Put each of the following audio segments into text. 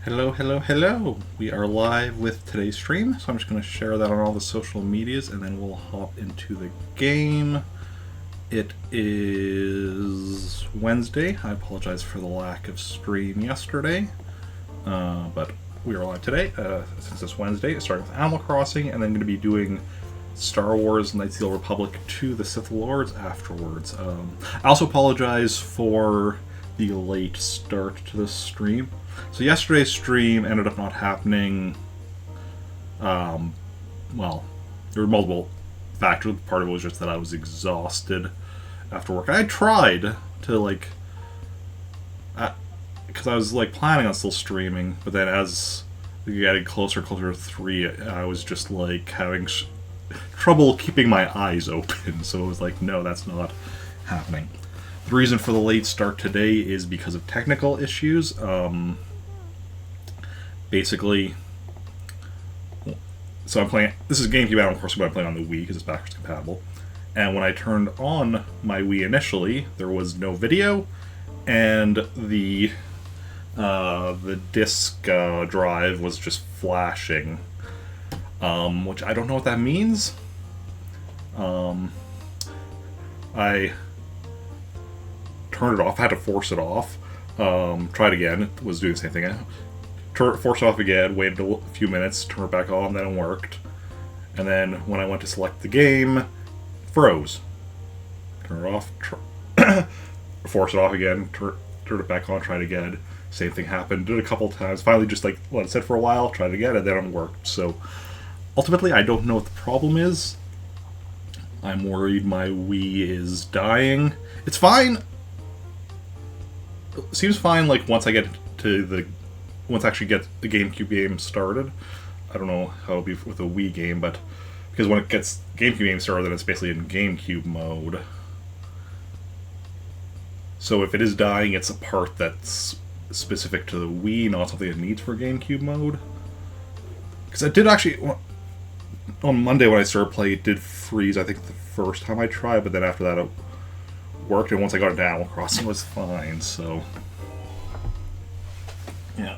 Hello, hello, hello. We are live with today's stream, so I'm just going to share that on all the social medias and then we'll hop into the game. It is Wednesday. I apologize for the lack of stream yesterday, but we are live today. Since it's Wednesday, starting with Animal Crossing and then going to be doing Star Wars Knights of the Old Republic to the Sith Lords afterwards. I also apologize for the late start to this stream. So yesterday's stream ended up not happening. Well, there were multiple factors. Part of it was just that I was exhausted after work. I tried to because I was planning on still streaming, but then as we got closer and closer to 3, I was just having trouble keeping my eyes open. So it was like, no, that's not happening. The reason for the late start today is because of technical issues. Basically, so I'm playing. This is GameCube Animal Crossing, but I'm playing on the Wii because it's backwards compatible. And when I turned on my Wii initially, there was no video, and the disc drive was just flashing, which I don't know what that means. I turned it off. I had to force it off. Tried again. It was doing the same thing. Forced it off again. Waited a few minutes. Turned it back on. Then it worked. And then when I went to select the game, it froze. Turn it off. Force it off again. Turn it back on. Tried again. Same thing happened. Did it a couple times. Finally, just let it sit for a while. Tried it again, and then it worked. So ultimately, I don't know what the problem is. I'm worried my Wii is dying. It's fine. It seems fine. Once I get to once I actually get the GameCube game started. I don't know how it'll be with a Wii game, but because when it gets GameCube game started, then it's basically in GameCube mode. So if it is dying, it's a part that's specific to the Wii, not something it needs for GameCube mode. Because I did actually, on Monday when I started playing, it did freeze, I think, the first time I tried, but then after that it worked, and once I got into Animal Crossing, it was fine, so yeah.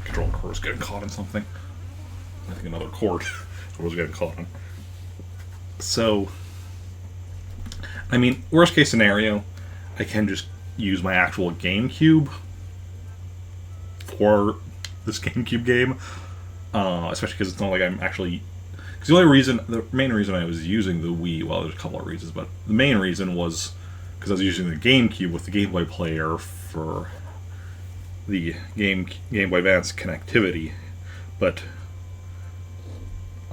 Control cord's getting caught in something. I think another cord was getting caught in. So, I mean, worst case scenario, I can just use my actual GameCube for this GameCube game, especially because it's not like I'm actually. Because the main reason I was using the Wii, well, there's a couple of reasons, but the main reason was because I was using the GameCube with the Game Boy player for the Game Boy Advance connectivity, but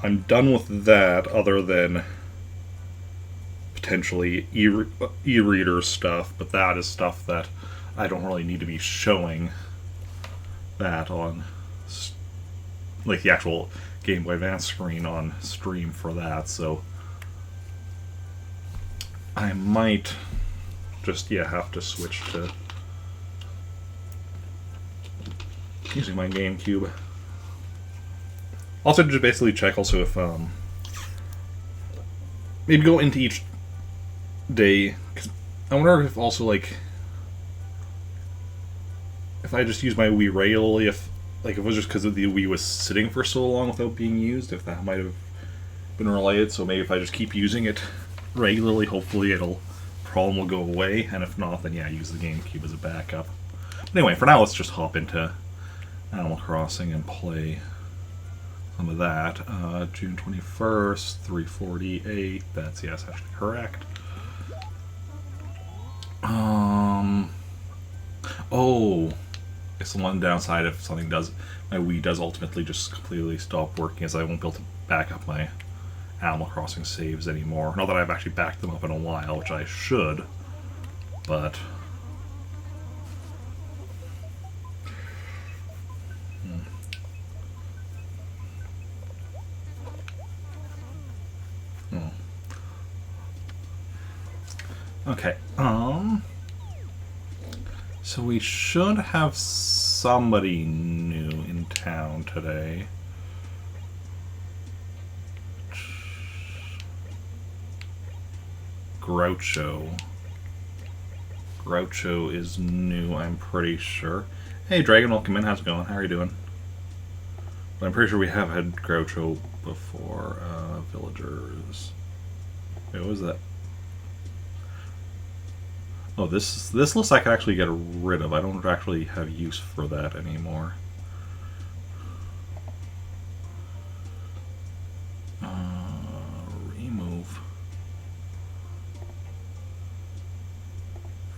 I'm done with that other than potentially e-reader stuff, but that is stuff that I don't really need to be showing that on the actual Game Boy Advance screen on stream for that, so I might just have to switch to using my GameCube. Also, just basically check also if maybe go into each day, because I wonder if also if I just use my Wii regularly, if it was just because the Wii was sitting for so long without being used, if that might have been related. So maybe if I just keep using it regularly, hopefully problem will go away, and if not, then use the GameCube as a backup. But anyway, for now, let's just hop into Animal Crossing and play some of that. June 21st, 3:48. That's actually correct. Oh, it's the one downside if something my Wii does ultimately just completely stop working, is I won't be able to back up my Animal Crossing saves anymore. Not that I've actually backed them up in a while, which I should, but okay, so we should have somebody new in town today. Groucho. Groucho is new, I'm pretty sure. Hey, Dragon, welcome in. How's it going? How are you doing? But I'm pretty sure we have had Groucho before. Villagers. Wait, what was that? Oh, this list I can actually get rid of. I don't actually have use for that anymore. Remove.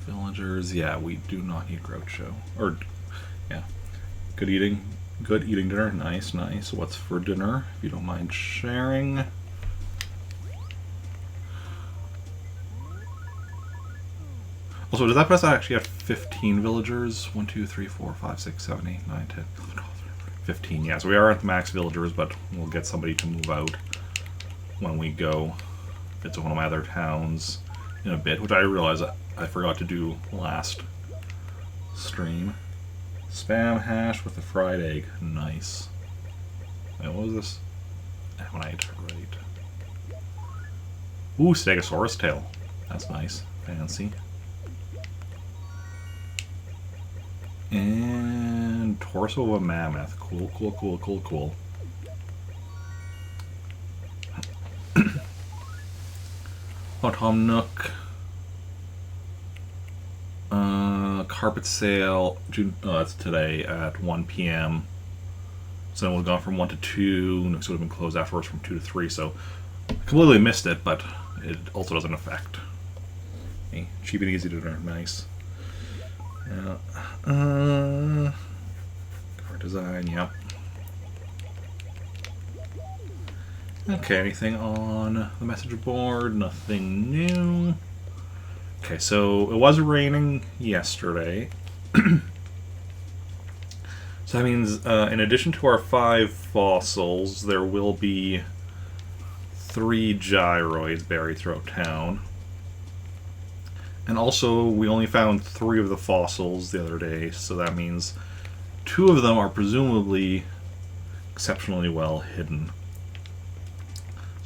Villagers. Yeah, we do not need Groucho. Or, yeah. Good eating. Good eating dinner. Nice, nice. What's for dinner, if you don't mind sharing? Also, does that put us actually at 15 villagers? 1, 2, 3, 4, 5, 6, 7, 8, 9, 10, 11, 12, 13, 15. Yeah, so we are at the max villagers, but we'll get somebody to move out when we go. If it's one of my other towns in a bit, which I realize I forgot to do last stream. Spam hash with a fried egg. Nice. Wait, what was this? Ammonite, right. Ooh, Stegosaurus tail. That's nice. Fancy. And torso of a mammoth. Cool, cool, cool, cool, cool. Tom Nook. Carpet sale. June. Oh, that's today at 1 p.m. So then we've gone from 1 to 2. Nooks would have been closed afterwards from 2 to 3. So I completely missed it, but it also doesn't affect me. Cheap and easy to dinner. Nice. Yeah. Cover design, yep. Okay, anything on the message board? Nothing new. Okay, so it was raining yesterday. So that means, in addition to our 5 fossils, there will be 3 gyroids buried throughout town. And also, we only found 3 of the fossils the other day, so that means 2 of them are presumably exceptionally well hidden.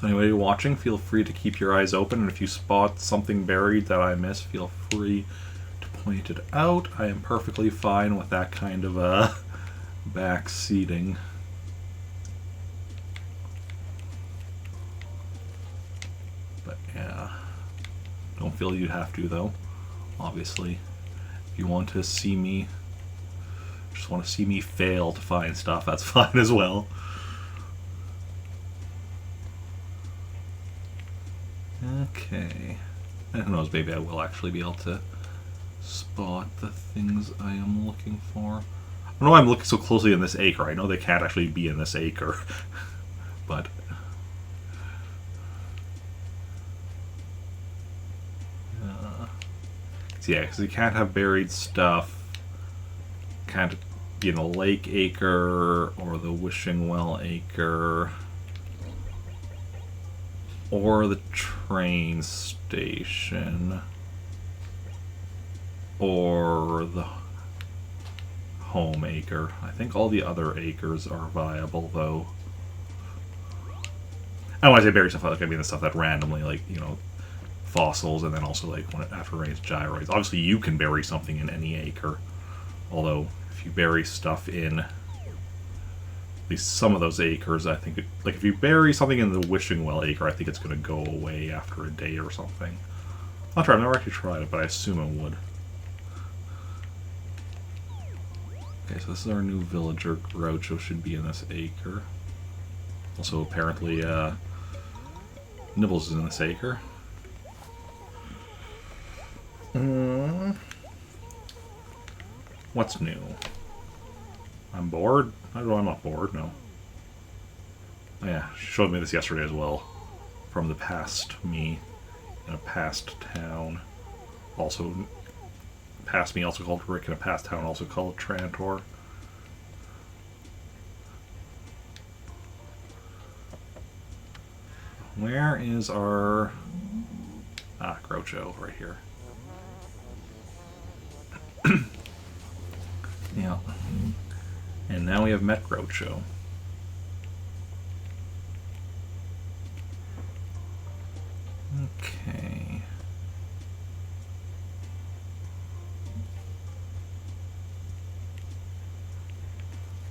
So anybody watching, feel free to keep your eyes open, and if you spot something buried that I missed, feel free to point it out. I am perfectly fine with that kind of back seating. But yeah. Don't feel you have to, though. Obviously, if you want to see me, just want to see me fail to find stuff, that's fine as well. Okay. And who knows, maybe I will actually be able to spot the things I am looking for. I don't know why I'm looking so closely in this acre. I know they can't actually be in this acre, but... yeah, because you can't have buried stuff. Can't be in a lake acre or the wishing well acre or the train station or the home acre. I think all the other acres are viable, though. And when I say buried stuff, like I mean the stuff that randomly, like, you know, fossils, and then also like when after it rains, gyroids. Obviously, you can bury something in any acre, although if you bury stuff in at least some of those acres, I think like if you bury something in the wishing well acre, I think it's going to go away after a day or something. I'll try. I've never actually tried it, but I assume it would. Okay, so this is our new villager. Groucho should be in this acre. Also, apparently, Nibbles is in this acre. What's new? I'm bored? I don't know, I'm not bored, no. Oh, yeah, she showed me this yesterday as well. From the past me in a past town. Also, past me also called Rick in a past town, also called Trantor. Where is our... Ah, Groucho, right here. Yeah. And now we have met Groucho. Okay.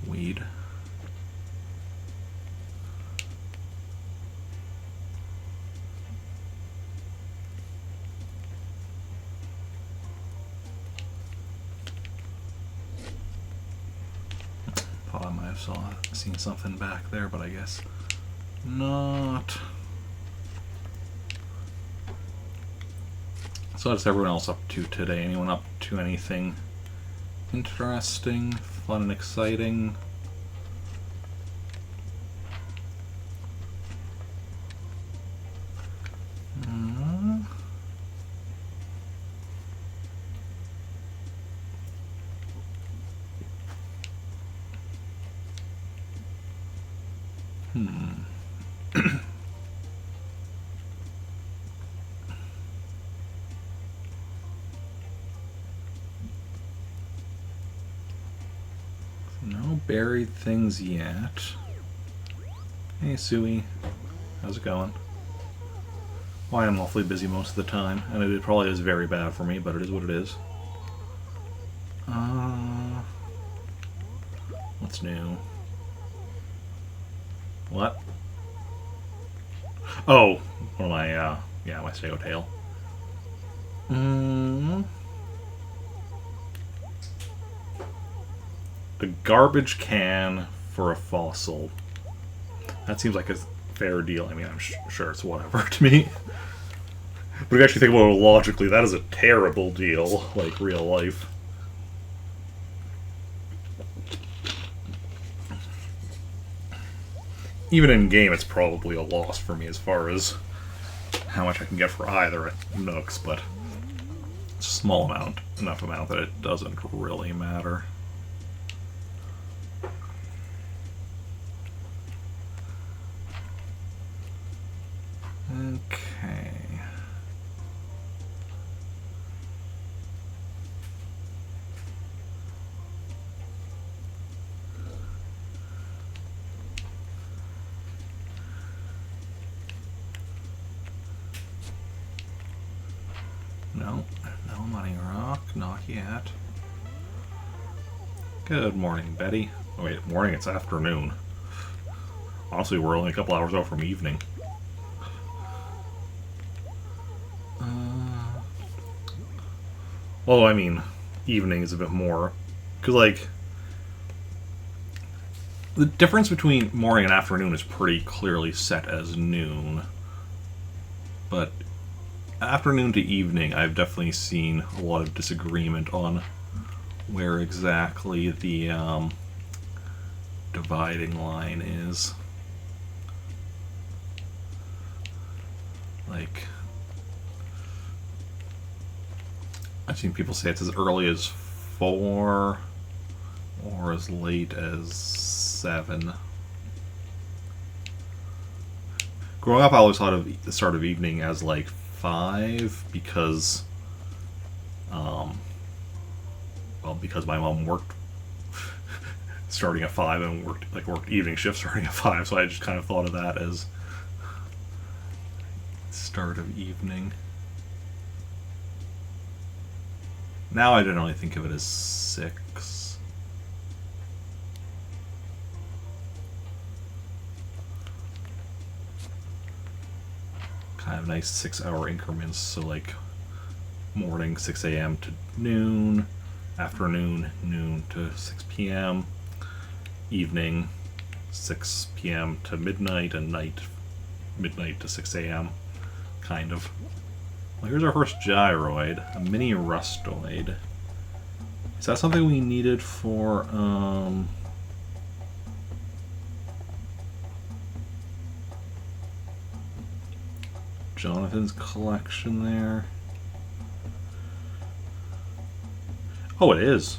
weed. Thought I might have seen something back there, but I guess not. So what's everyone else up to today? Anyone up to anything interesting, fun, and exciting? No buried things yet. Hey, Suey. How's it going? Well, I am awfully busy most of the time, and it probably is very bad for me, but it is what it is. What's new? What? Oh, one of my, yeah, my Sago tail. The garbage can for a fossil. That seems like a fair deal. I mean, I'm sure it's whatever to me. But if you actually think about it logically, that is a terrible deal, like real life. Even in game, it's probably a loss for me as far as how much I can get for either at Nooks, but it's a small amount, enough amount that it doesn't really matter. Okay. No money rock, not yet. Good morning, Betty. Oh, wait, morning, it's afternoon. Honestly, we're only a couple hours out from evening. Well, I mean, evening is a bit more. Because, like, the difference between morning and afternoon is pretty clearly set as noon. But afternoon to evening, I've definitely seen a lot of disagreement on where exactly the dividing line is. Like, I've seen people say it's as early as 4 or as late as 7. Growing up, I always thought of the start of evening as like 5 because, well, because my mom worked starting at 5 and worked evening shift starting at 5, so I just kind of thought of that as start of evening. Now I generally think of it as 6. Kind of nice 6-hour increments, so like morning 6 a.m. to noon, afternoon noon to 6 p.m., evening 6 p.m. to midnight, and night midnight to 6 a.m. kind of. Well, here's our first gyroid, a mini rustoid. Is that something we needed for, Jonathan's collection there? Oh, it is.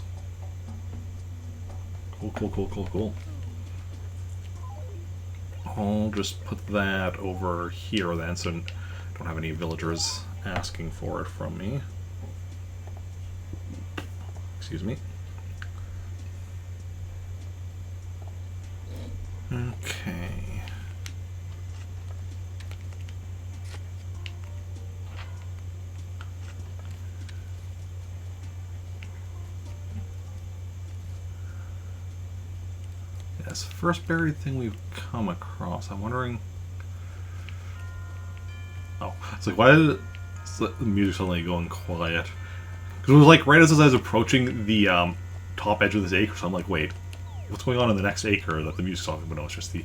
Cool. I'll just put that over here then, so I don't have any villagers asking for it from me. Excuse me. Okay. Yes, first buried thing we've come across. I'm wondering. Oh, it's like, why did the music suddenly going quiet? Because it was like right as I was approaching the top edge of this acre, so I'm like, wait, what's going on in the next acre that the music's talking about? No, it's just the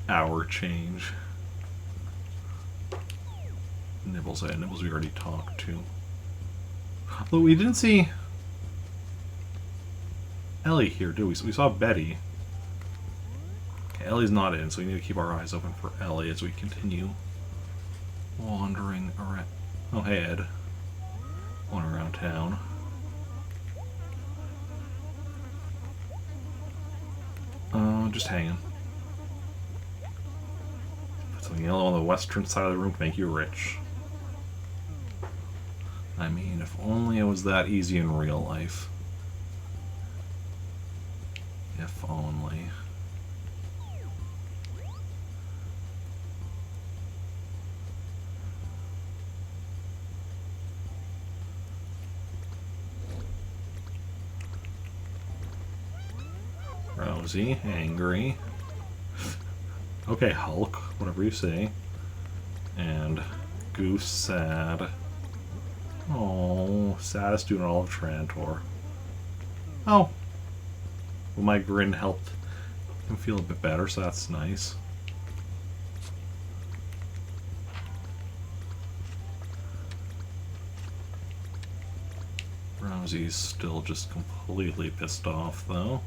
hour change. Nibbles, Nibbles we already talked to. Although we didn't see Ellie here, do we? So we saw Betty. Okay, Ellie's not in, so we need to keep our eyes open for Ellie as we continue wandering around. Oh, hey, Ed. Wandering around town. Just hanging. Put some yellow on the western side of the room to make you rich. I mean, if only it was that easy in real life. If only. Rosie, angry. Okay, Hulk, whatever you say. And Goose, sad. Oh, saddest dude in all of Trantor. Oh. Well, my grin helped him feel a bit better, so that's nice. Rosie's still just completely pissed off, though.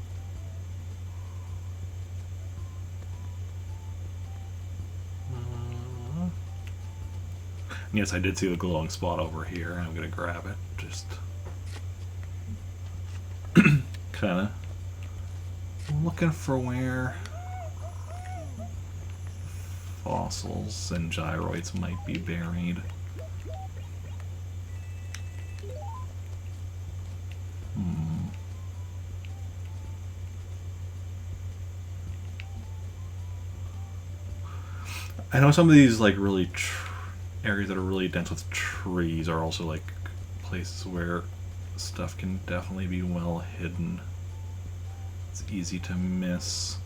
Yes, I did see the glowing spot over here. I'm gonna grab it. Just kind of looking for where fossils and gyroids might be buried. I know some of these like really areas that are really dense with trees are also like places where stuff can definitely be well hidden. It's easy to miss.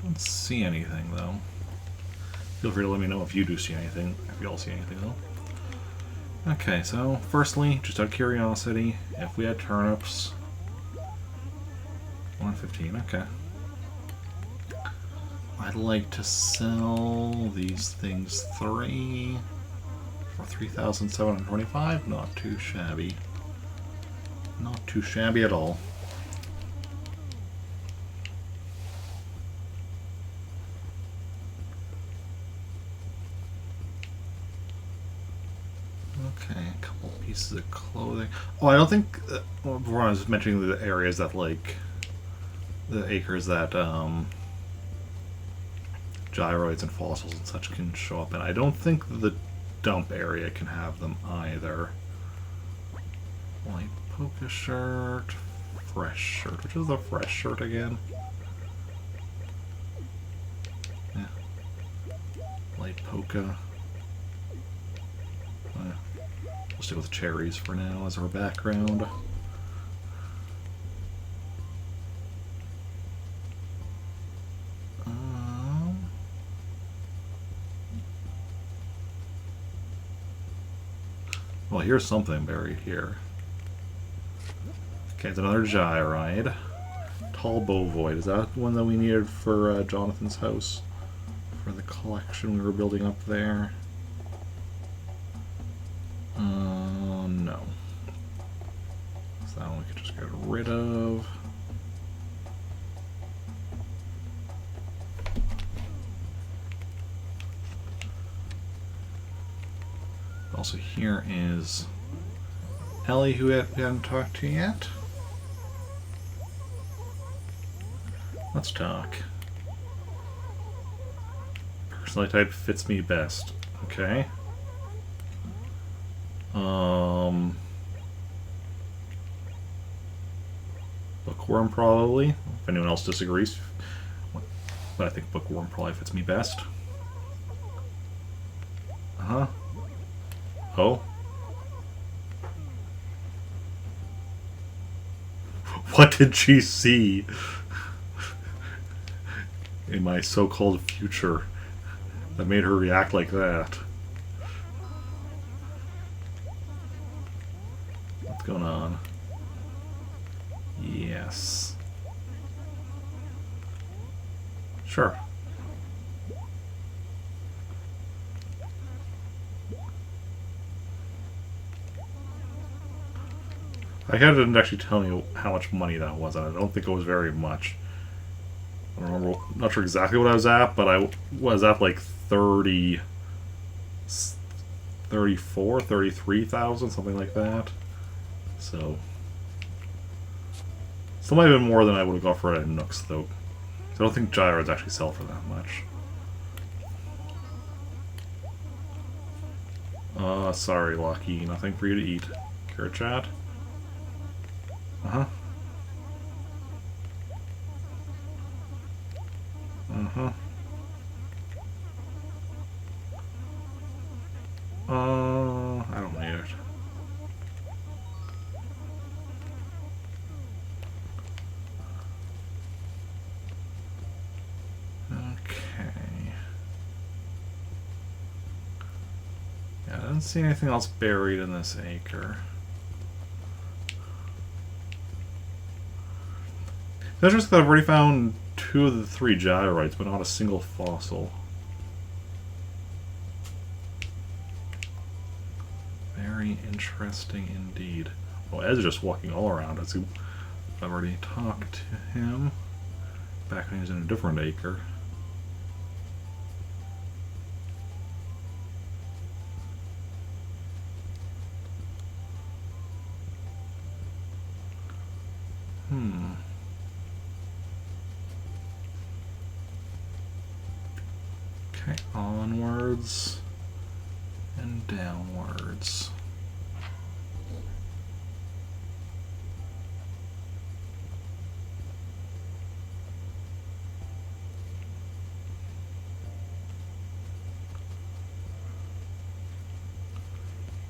Don't see anything though. Feel free to let me know if you do see anything, if you all see anything though. Okay, so firstly, just out of curiosity, if we had turnips, 115, okay. I'd like to sell these things 3 for 3,725. Not too shabby. Not too shabby at all. Okay, a couple pieces of clothing. Oh, I don't think. Well, before I was mentioning the areas that like the acres that gyroids and fossils and such can show up in. I don't think the dump area can have them either. Light polka shirt, fresh shirt. Which is the fresh shirt again? Yeah. Light polka. We'll stick with cherries for now as our background. Well, here's something buried here. Okay, it's another gyroid. Tall bovoid. Is that one that we needed for Jonathan's house? For the collection we were building up there? No. So that one we could just get rid of. Also, here is Ellie, who we haven't talked to yet. Let's talk. Personality type fits me best. Okay. Bookworm, probably. If anyone else disagrees. But I think bookworm probably fits me best. Uh-huh. Oh? What did she see in my so-called future that made her react like that? What's going on? Yes. Sure. I didn't actually tell you how much money that was, and I don't think it was very much. I don't remember, not sure exactly what I was at, but I was at like 30, 34, 33,000, something like that. So, still might have been more than I would have got for it at Nooks, though. I don't think gyroids actually sell for that much. Sorry, Lucky. Nothing for you to eat. Carrot chat? Uh-huh. Uh-huh. I don't need it. Okay. Yeah, I didn't see anything else buried in this acre. It's interesting that I've already found 2 of the 3 gyrites, but not a single fossil. Very interesting indeed. Well, Ed's just walking all around. I've already talked to him back when he was in a different acre. Okay, onwards and downwards.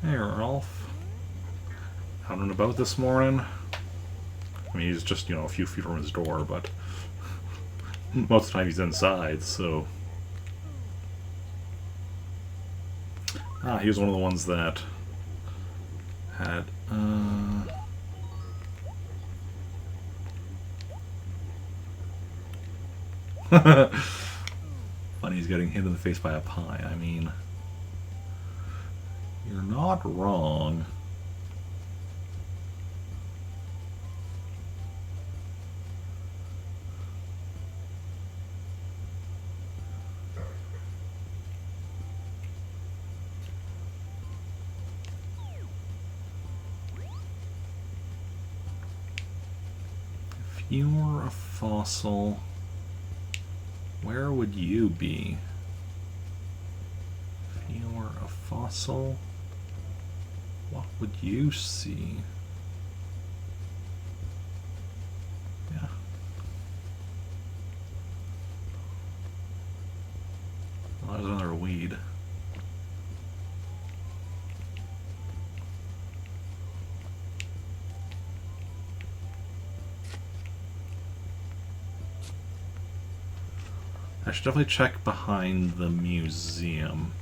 Hey, Ralph. Out and about this morning. I mean, he's just, a few feet from his door, but most of the time he's inside, so... he was one of the ones that had, Funny he's getting hit in the face by a pie. I mean, you're not wrong. If you were a fossil, where would you be? If you were a fossil, what would you see? Yeah. Well, there's another weed. I should definitely check behind the museum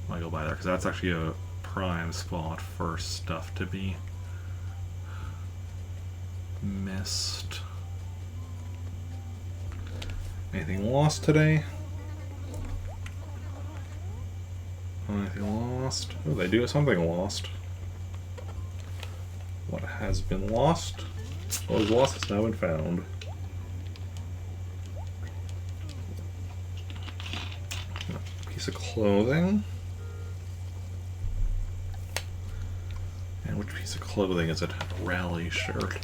when I go by there, because that's actually a prime spot for stuff to be missed. Anything lost today? Anything lost? Oh, they do have something lost. What has been lost? What was lost has now been found. Piece of clothing. And which piece of clothing is it? A rally shirt.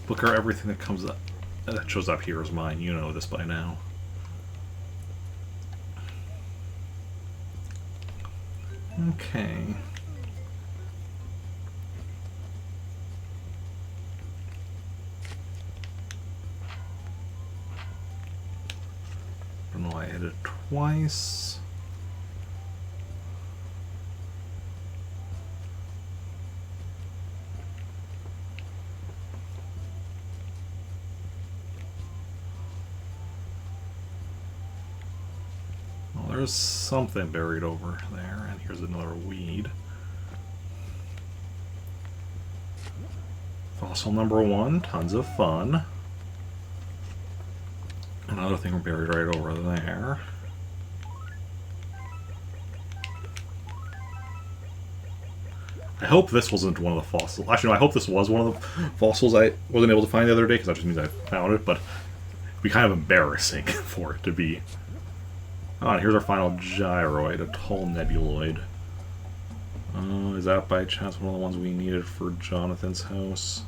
Booker, everything that comes up that shows up here is mine. You know this by now. Okay. I don't know why I hit it twice. there's something buried over there, and here's another weed. Fossil number 1, tons of fun. Another thing buried right over there. I hope this wasn't one of the fossils. Actually, no, I hope this was one of the fossils I wasn't able to find the other day, because that just means I found it, but it'd be kind of embarrassing for it to be. Oh, and here's our final gyroid, a tall nebuloid. Is that by chance one of the ones we needed for Jonathan's house?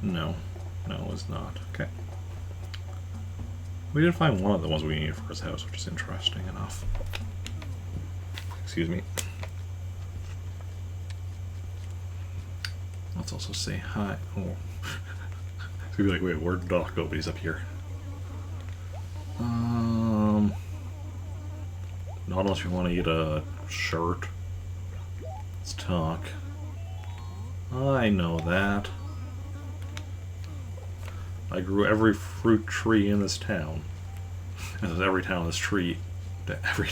No. No, it's not. Okay. We did find one of the ones we needed for his house, which is interesting enough. Excuse me. Let's also say hi. Oh. It's gonna be like, wait, where'd Doc go? But he's up here. Not unless you want to eat a shirt. Let's talk. I know that. I grew every fruit tree in this town. And every town in this tree. Every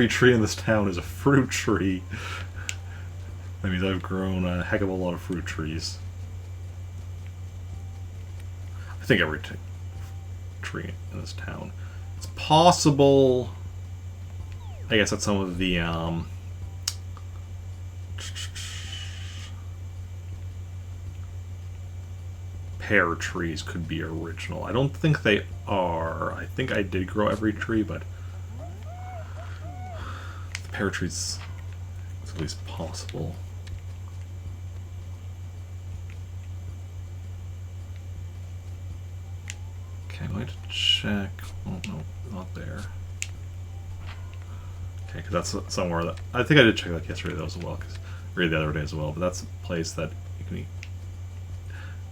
tree in this town is a fruit tree. That means I've grown a heck of a lot of fruit trees. I think every tree in this town. It's possible. I guess that some of the pear trees could be original. I don't think they are. I think I did grow every tree, but the pear trees, it's at least possible. Okay, I'm going to check. Oh no, not there. Okay, because that's somewhere that I think I did check that yesterday though as well, or the other day as well. But that's a place that you can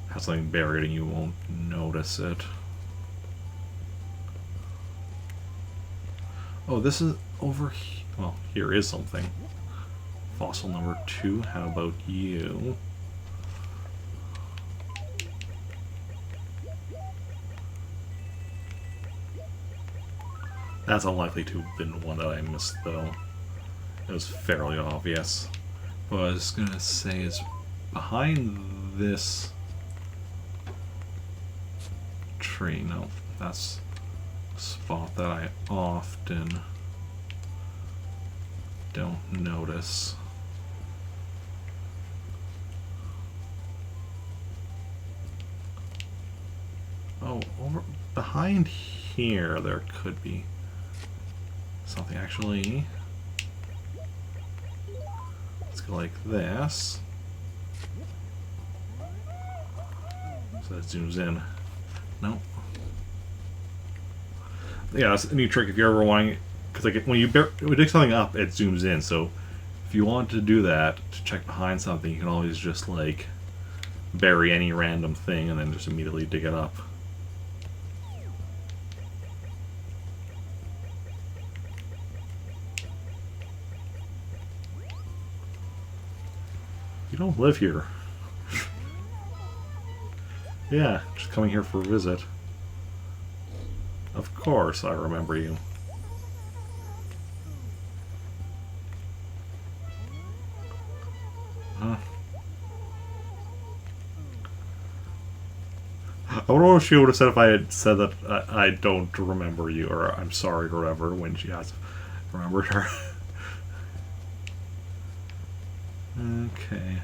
have something buried and you won't notice it. Oh, this is over here. Well, here is something. Fossil number 2. How about you? That's unlikely to have been one that I missed, though. It was fairly obvious. What I was gonna say is, behind this tree, no, that's a spot that I often don't notice. Oh, over behind here there could be something. Actually, let's go like this so that zooms in. No. Yeah, that's a new trick if you're ever wanting, because like when you dig something up, it zooms in. So if you want to do that to check behind something, you can always just like bury any random thing and then just immediately dig it up. You don't live here. Yeah, just coming here for a visit. Of course, I remember you. Huh. I wonder what she would have said if I had said that I don't remember you, or I'm sorry, or whatever, when she has remembered her. Okay.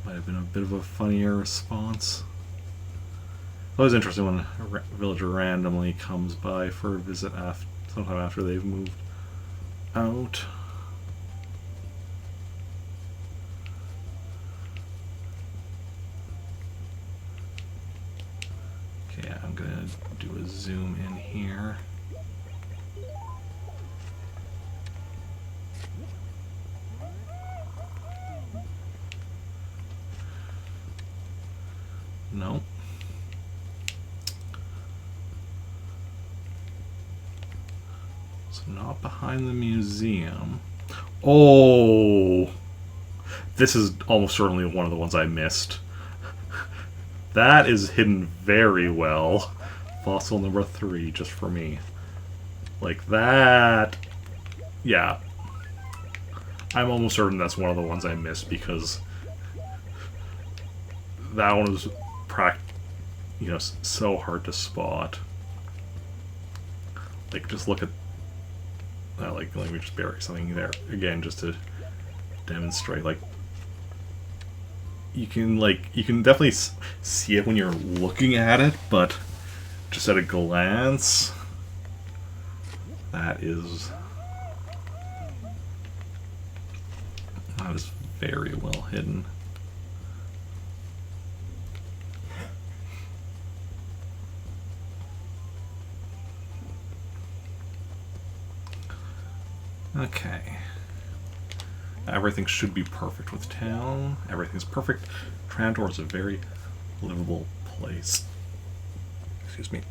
Might have been a bit of a funnier response. Always interesting when a villager randomly comes by for a visit sometime after they've moved out. Okay, I'm gonna do a zoom in here. No. So not behind the museum. Oh! This is almost certainly one of the ones I missed. That is hidden very well. Fossil number 3, just for me. Like that... Yeah. I'm almost certain that's one of the ones I missed because... that one was so hard to spot. Like, just look at... like, let me just bury something there again, just to demonstrate. Like, you can definitely see it when you're looking at it, but just at a glance, that is very well hidden. Okay. Everything should be perfect with town. Everything's perfect. Trantor is a very livable place. Excuse me.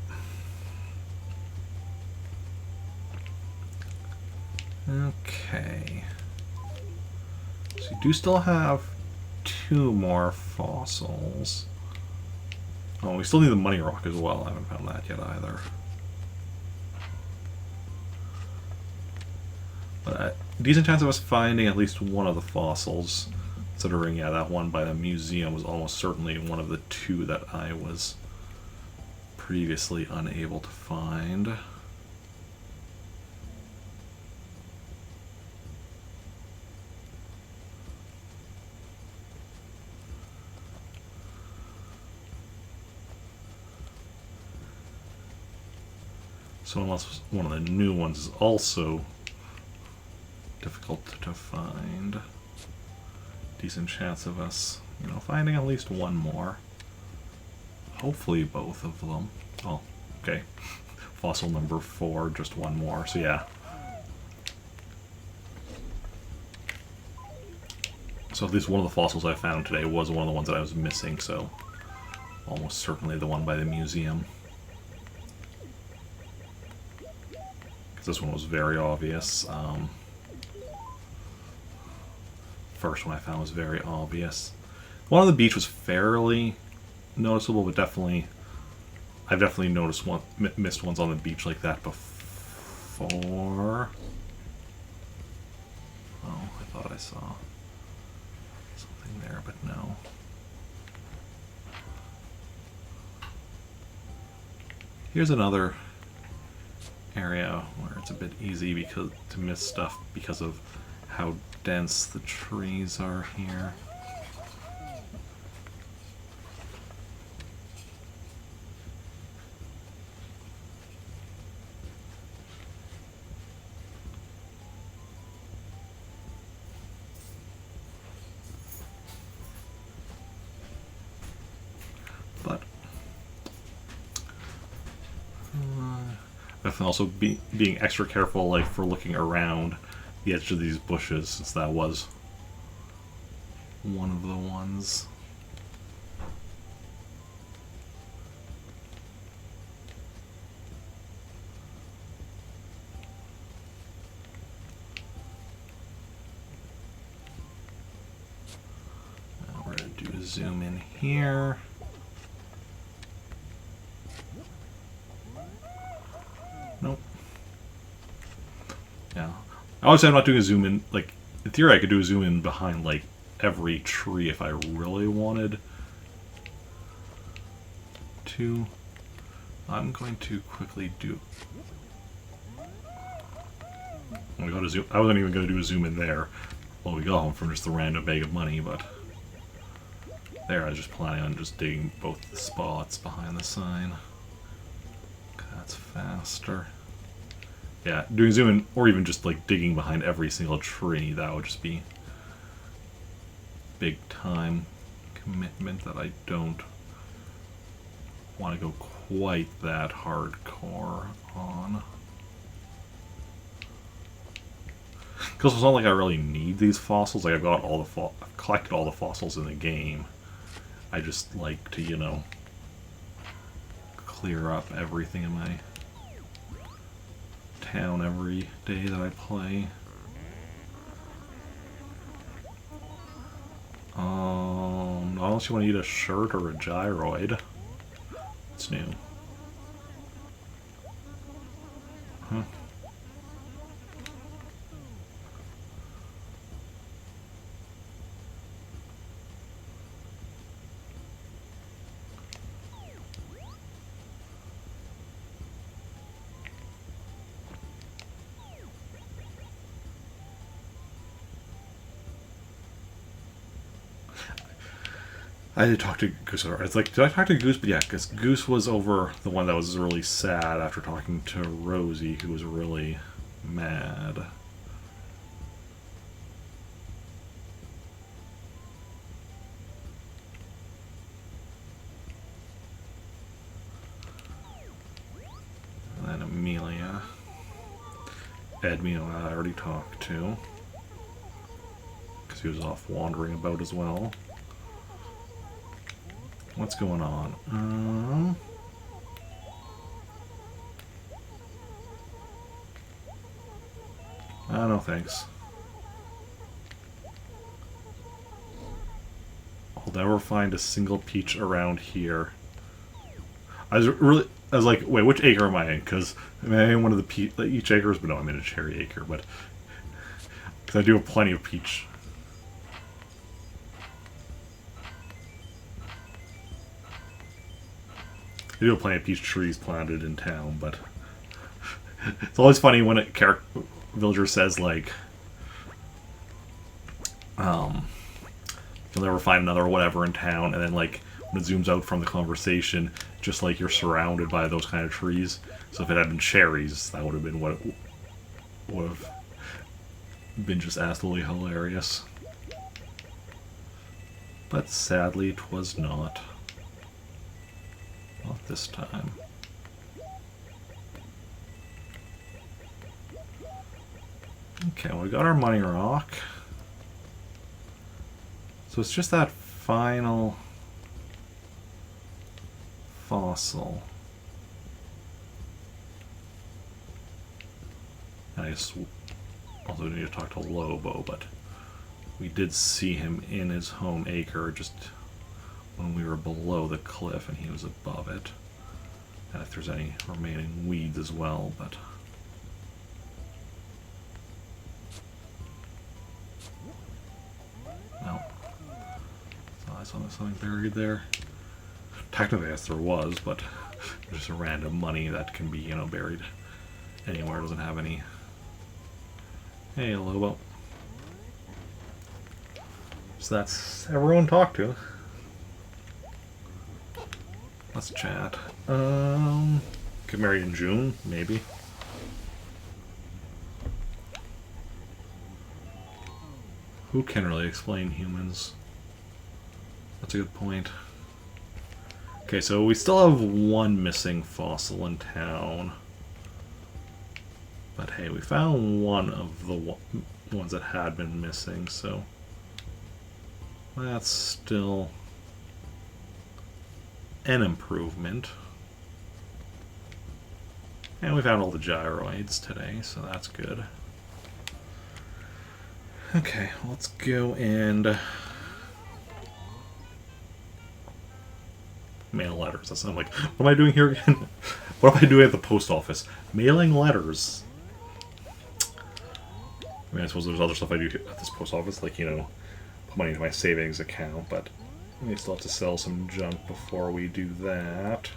Okay. So you do still have 2 more fossils. Oh, we still need the money rock as well. I haven't found that yet either. But decent chance of us finding at least one of the fossils, considering, yeah, that one by the museum was almost certainly one of the 2 that I was previously unable to find. So unless one of the new ones is also difficult to find, decent chance of us, finding at least one more. Hopefully both of them. Oh, okay. Fossil number 4, just one more, so yeah. So at least one of the fossils I found today was one of the ones that I was missing, so almost certainly the one by the museum. Because this one was very obvious. First one I found was very obvious. One on the beach was fairly noticeable, but I've definitely noticed missed ones on the beach like that before. Oh, I thought I saw something there, but no. Here's another area where it's a bit easy to miss stuff because of how dense the trees are here. But definitely also being extra careful, like, for looking around the edge of these bushes, since that was one of the ones. Now we're going to do a zoom in here. Nope. Yeah. Obviously, I'm not doing a zoom in. Like, in theory, I could do a zoom in behind, like, every tree if I really wanted to. I'm going to quickly do. I wasn't even going to do a zoom in there while we go home from just the random bag of money, but there I was just planning on just digging both the spots behind the sign. That's faster. Yeah, doing zoom in, or even just like digging behind every single tree, that would just be big time commitment that I don't want to go quite that hardcore on. Because it's not like I really need these fossils. Like, I've collected all the fossils in the game. I just like to, clear up everything in my town every day that I play. Unless you want to eat a shirt or a gyroid. It's new. Huh. I did talk to Goose. It's like, did I talk to Goose? But yeah, because Goose was over the one that was really sad after talking to Rosie, who was really mad. And then Amelia. Edmund I already talked to, because he was off wandering about as well. What's going on? No thanks. I'll never find a single peach around here. I was like, wait, which acre am I in? Because I'm in one of the each acres, but no, I'm in a cherry acre. But because I do have plenty of peach. I do have plenty of peach trees planted in town, but it's always funny when a villager says like, you'll never find another whatever in town, and then like when it zooms out from the conversation, just like you're surrounded by those kind of trees. So if it had been cherries, that would have been what it would have been, just absolutely hilarious. But sadly, 'twas not. Not this time. Okay, well, we got our money rock. So it's just that final fossil. And I guess also need to talk to Lobo, but we did see him in his home acre just when we were below the cliff and he was above it. And if there's any remaining weeds as well, but no. So I saw something buried there. Technically, yes, there was, but there's just a random money that can be, you know, buried anywhere. It doesn't have any. Hey, Lobo. So that's everyone talked to. Let's chat. Get married in June, maybe. Who can really explain humans? That's a good point. Okay, so we still have one missing fossil in town. But hey, we found one of the ones that had been missing, so that's still an improvement. And we found all the gyroids today, so that's good. Okay, let's go and mail letters. That sounds like, what am I doing here again? What am I doing at the post office? Mailing letters. I mean, I suppose there's other stuff I do at this post office, like, you know, put money into my savings account, but we still have to sell some junk before we do that.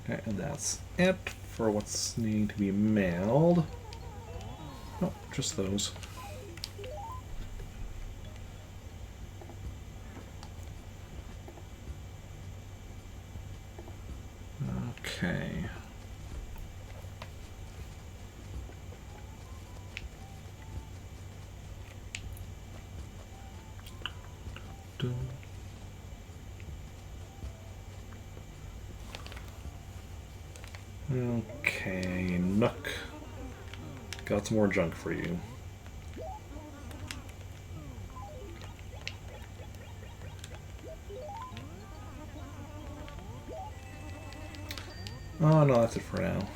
Okay, and that's it for what's needing to be mailed. Nope, just those. Okay. Okay, Nook. Got some more junk for you. Oh, no, that's it for now.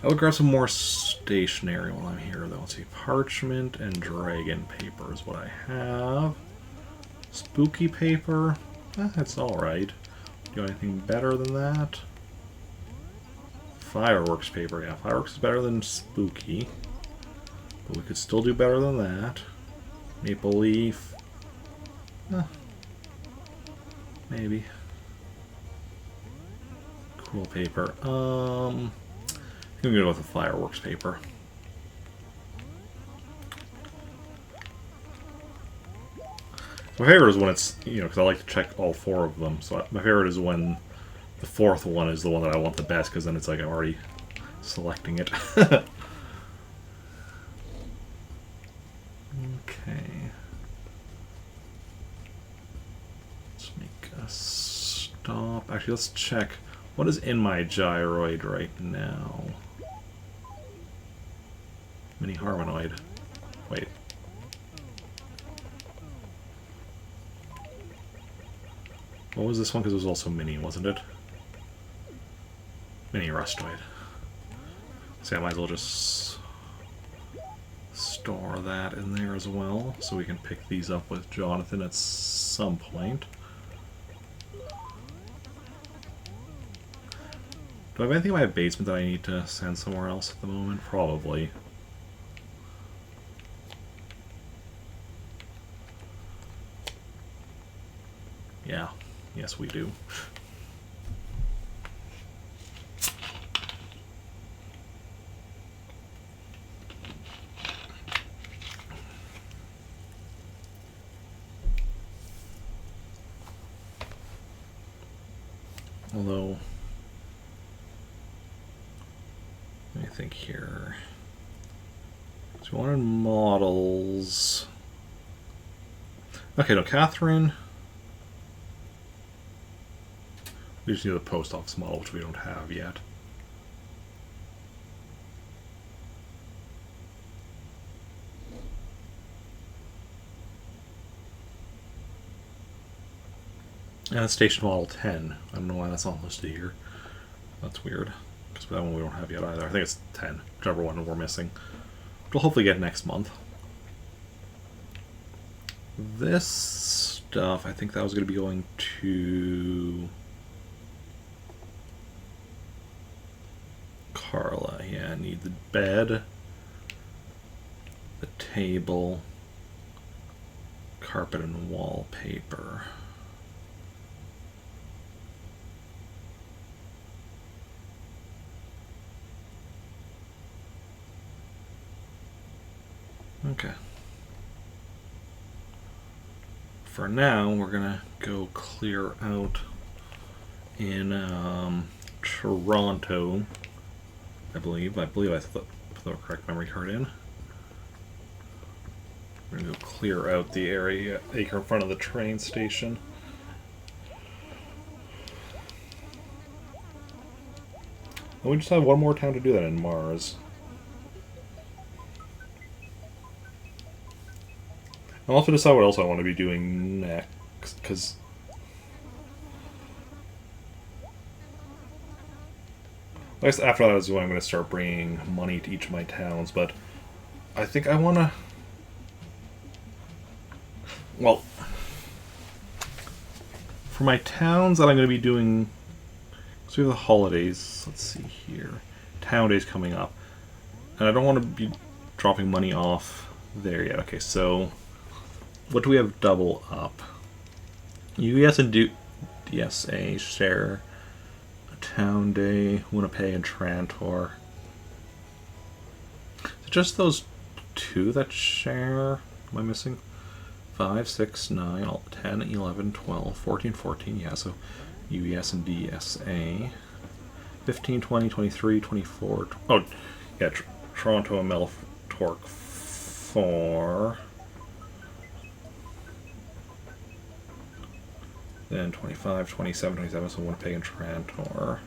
I would grab some more stationery while I'm here, though. Let's see. Parchment and dragon paper is what I have. Spooky paper. That's alright. Do you have anything better than that? Fireworks paper. Yeah, fireworks is better than spooky. But we could still do better than that. Maple leaf. Maybe. Cool paper. I'm gonna go with the fireworks paper. My favorite is when it's, because I like to check all 4 of them. So my favorite is when the 4th one is the one that I want the best, because then it's like I'm already selecting it. Okay. Let's make a stop. Actually, let's check what is in my gyroid right now. Mini Harmonoid. Wait. What was this one? Because it was also mini, wasn't it? Mini Rustoid. So I might as well just store that in there as well, so we can pick these up with Jonathan at some point. Do I have anything in my basement that I need to send somewhere else at the moment? Probably. Yeah. Yes, we do. Although, let me think here. So we wanted models. Okay, no, Catherine. We just need the post office model, which we don't have yet. And station model 10. I don't know why that's not listed here. That's weird. Because that one we don't have yet either. I think it's 10, whichever one we're missing. We'll hopefully get next month. This stuff, I think that was going to be going to Carla. Yeah, I need the bed, the table, carpet and wallpaper. Okay. For now, we're gonna go clear out in Toronto. I believe I put the correct memory card in. We're gonna go clear out the area acre in front of the train station. And we just have one more town to do that in, Mars. I'll have to decide what else I want to be doing next, because I guess after that is when I'm going to start bringing money to each of my towns, but I think I want to... Well, for my towns that I'm going to be doing... So we have the holidays, let's see here. Town days coming up. And I don't want to be dropping money off there yet. Okay, so... What do we have double up? UES and DSA share a town day, Winnipeg and Trantor. Is it just those 2 that share? Am I missing? 5, 6, 9, 10, 11, 12, 14, 14. Yeah, so UES and DSA. 15, 20, 23, 24. Oh, yeah, Toronto and Meltork 4. Then 25, 27, 27, so Winnipeg and Trantor.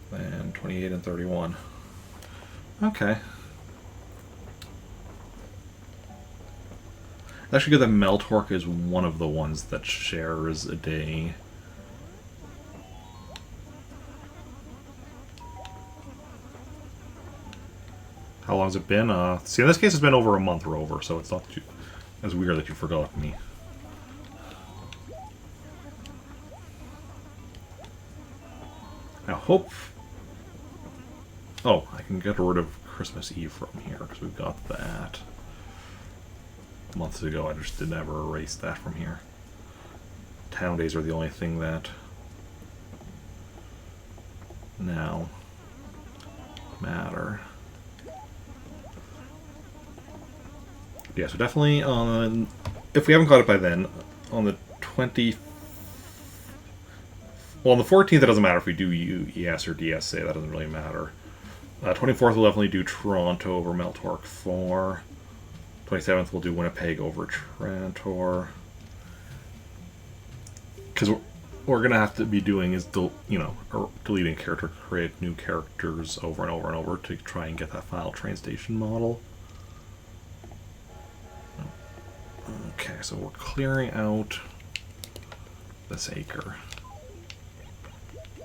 Then 28 and 31. Okay. It's actually good that Meltork is one of the ones that shares a day. How long has it been? See, in this case, it's been over a month, Rover, so it's not too as weird that you forgot me. Now, hope... Oh, I can get rid of Christmas Eve from here, because we've got that. Months ago, I just did never erase that from here. Town days are the only thing that now matter. Yeah, so definitely on... If we haven't got it by then, on the 20th... Well, on the 14th, it doesn't matter if we do UES or DSA. That doesn't really matter. 24th, we'll definitely do Toronto over Meltork 4. 27th, we'll do Winnipeg over Trantor. Because what we're going to have to be doing is, deleting character, create new characters over and over and over to try and get that final train station model. Okay, so we're clearing out this acre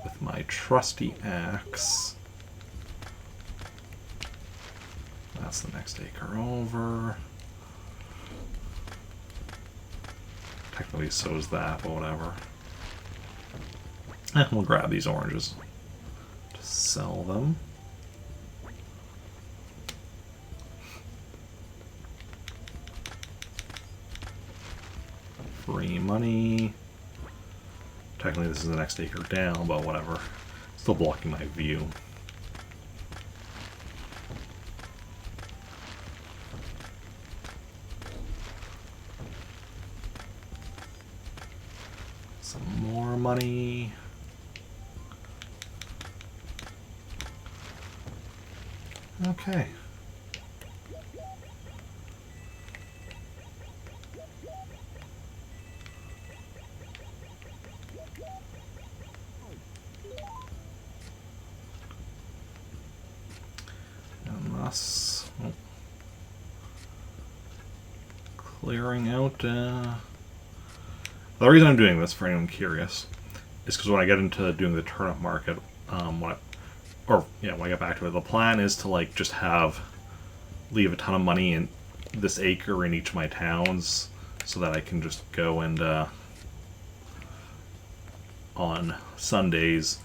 with my trusty axe. That's the next acre over. Technically, so is that, but whatever. We'll grab these oranges to sell them. Free money. Technically, this is the next acre down, but whatever. Still blocking my view. Some more money. Okay. Unless... Oh. Clearing out... The reason I'm doing this, for anyone curious, is because when I get into doing the turnip market, when I get back to it, the plan is to just leave a ton of money in this acre in each of my towns, so that I can just go and on Sundays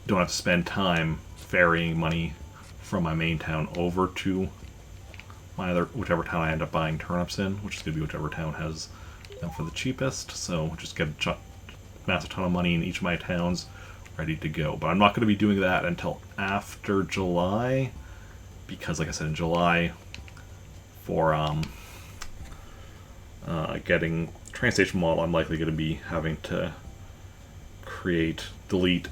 don't have to spend time ferrying money from my main town over to whichever town I end up buying turnips in, which is going to be whichever town has them for the cheapest. So just get a massive ton of money in each of my towns ready to go. But I'm not going to be doing that until after July, because like I said, in July, for getting train station model, I'm likely going to be having to delete, delete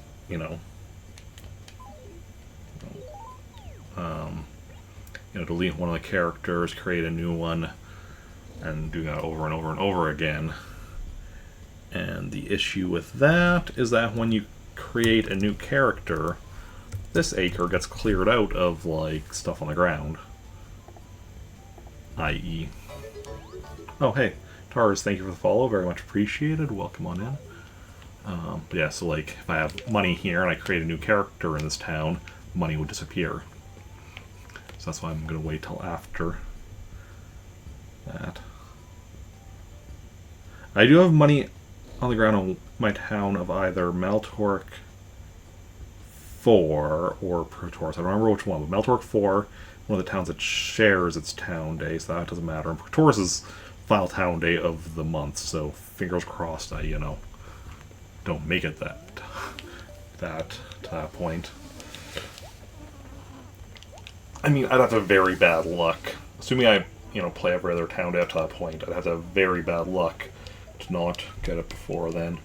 one of the characters, create a new one, and do that over and over and over again. And the issue with that is that when you create a new character, this acre gets cleared out of stuff on the ground. I.e. Oh, hey, Tars, thank you for the follow, very much appreciated. Welcome on in. But yeah, so if I have money here and I create a new character in this town, money would disappear. So that's why I'm going to wait till after that. I do have money on the ground in my town of either Meltork 4 or Praetorius. I don't remember which one, but Meltork 4, one of the towns that shares its town day, so that doesn't matter. And Praetorius is final town day of the month, so fingers crossed I, don't make it to that point. I mean, I'd have to have very bad luck. Assuming I, play every other town day up to that point, I'd have to have very bad luck to not get it before then.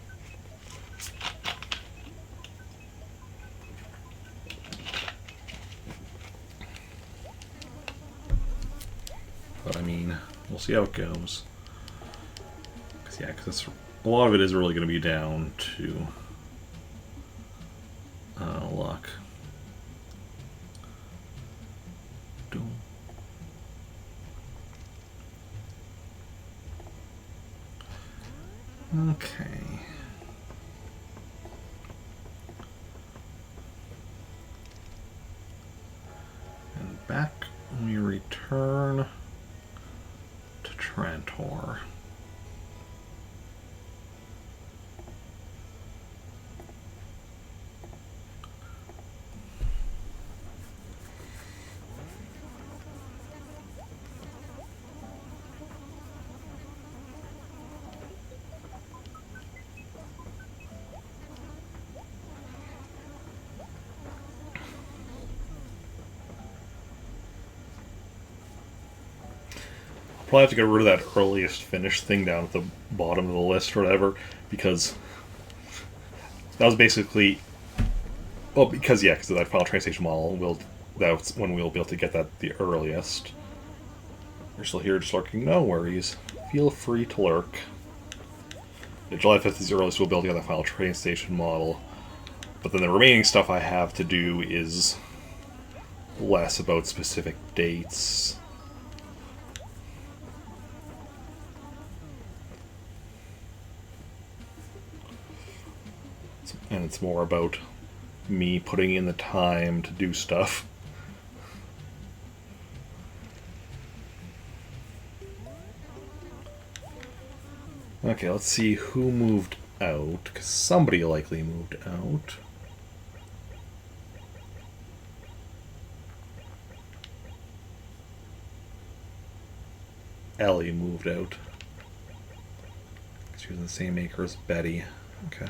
But I mean, we'll see how it goes. Because a lot of it is really going to be down to luck. Okay. And return to Trantor. Probably have to get rid of that earliest finish thing down at the bottom of the list or whatever, because that was basically, well, because of that final train station model, that's when we'll be able to get that the earliest. You're still here, just lurking. No worries. Feel free to lurk. Yeah, July 5th is the earliest we'll be able to get the final train station model, but then the remaining stuff I have to do is less about specific dates. And it's more about me putting in the time to do stuff. Okay, let's see who moved out, because somebody likely moved out. Ellie moved out. She was in the same acre as Betty. Okay.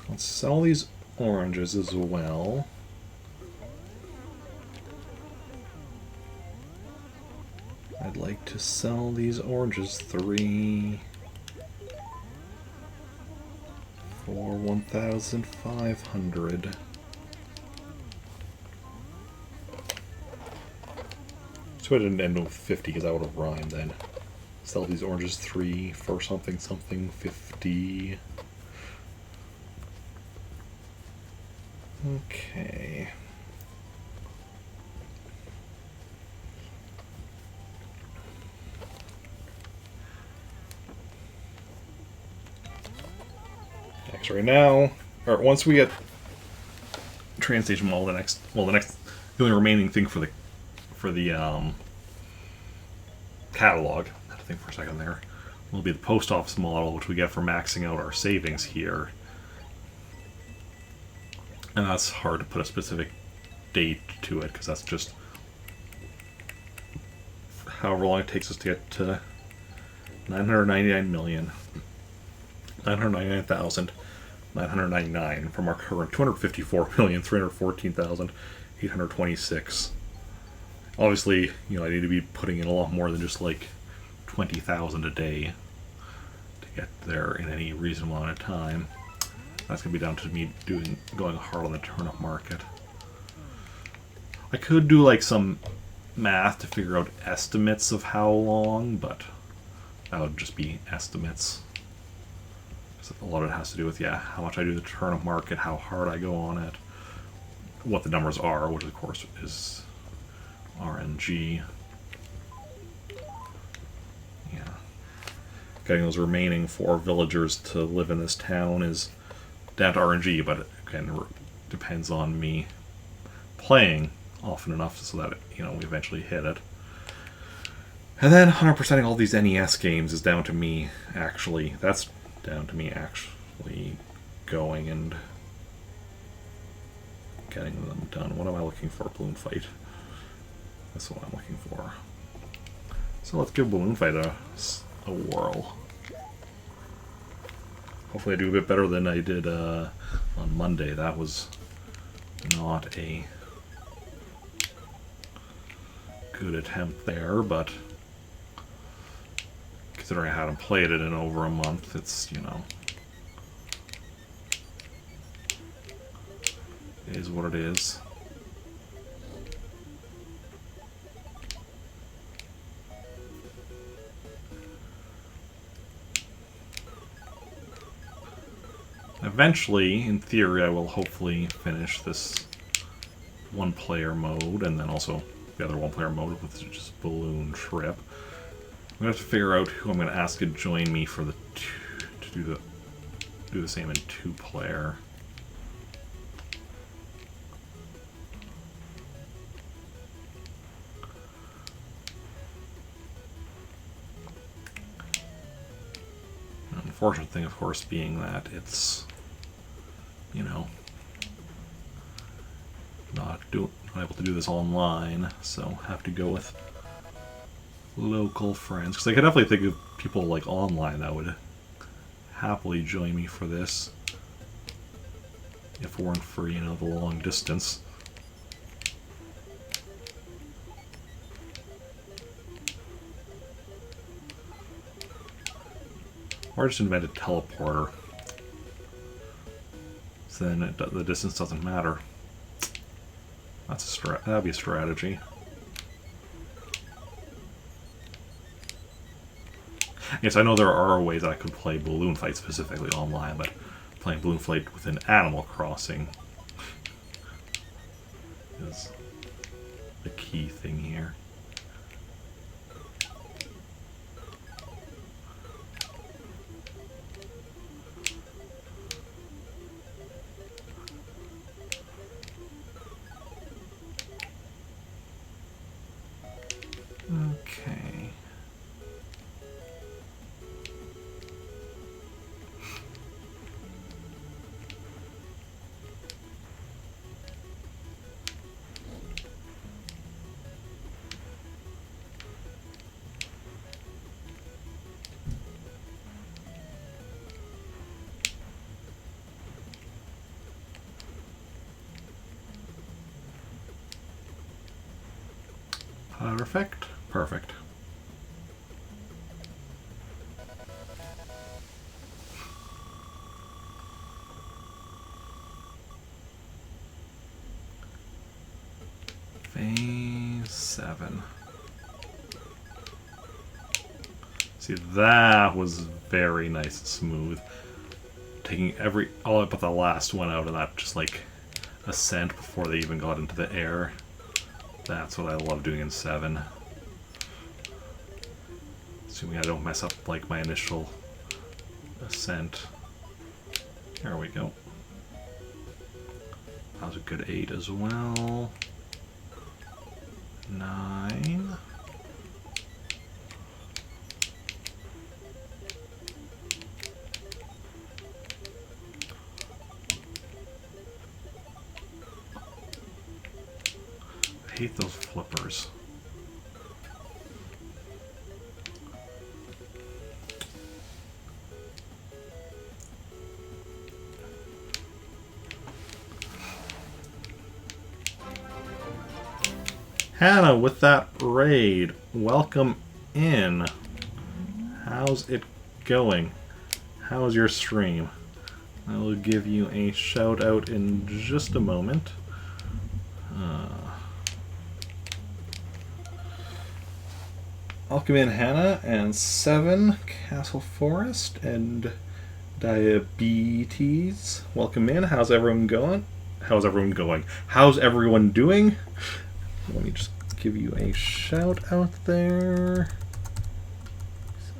Let's sell these oranges as well. I'd like to sell these oranges 3 for 1,500. So I didn't end with 50 because that would have rhymed then. Sell these oranges 3 for something 50. Okay. Next, right now, or once we get train station model, the only remaining thing for the catalog, I had to think for a second there, will be the post office model, which we get for maxing out our savings here. And that's hard to put a specific date to it, because that's just however long it takes us to get to 999,999 from our current 254,314,826. Obviously, I need to be putting in a lot more than just like 20,000 a day to get there in any reasonable amount of time. That's going to be down to me going hard on the turnip market. I could do like some math to figure out estimates of how long, but that would just be estimates. A lot of it has to do with, how much I do the turnip market, how hard I go on it, what the numbers are, which of course is RNG. Yeah. Getting those remaining 4 villagers to live in this town is down to RNG, but again, it depends on me playing often enough so that we eventually hit it. And then 100%ing all these NES games is down to me actually. That's down to me actually going and getting them done. What am I looking for? Balloon Fight. That's what I'm looking for. So let's give Balloon Fight a whirl. Hopefully I do a bit better than I did on Monday. That was not a good attempt there, but considering I hadn't played it in over a month, it's, it is what it is. Eventually, in theory, I will hopefully finish this one-player mode, and then also the other one-player mode, which is just Balloon Trip. I'm gonna have to figure out who I'm gonna ask to join me for to do the same in 2-player. unfortunate thing, of course, being that it's, you know, not able to do this online, so have to go with local friends. Because I could definitely think of people like online that would happily join me for this if it weren't for, you know, the long distance. Or just invent a teleporter. So then the distance doesn't matter. That'd be a strategy. Yes, I know there are ways I could play Balloon Fight specifically online, but playing Balloon Fight within Animal Crossing is the key thing here. Okay. Perfect. Perfect. Phase 7. See, that was very nice and smooth. Taking all but the last one out of that, just like ascent before they even got into the air. That's what I love doing in 7. Assuming I don't mess up like my initial ascent. There we go. That was a good 8 as well. 9. I hate those flippers. Hannah, with that raid, welcome in. How's it going? How's your stream? I will give you a shout out in just a moment. Welcome in, Hannah, and 7, Castle Forest, and Diabetes. Welcome in. How's everyone going? How's everyone going? How's everyone doing? Let me just give you a shout out there. So,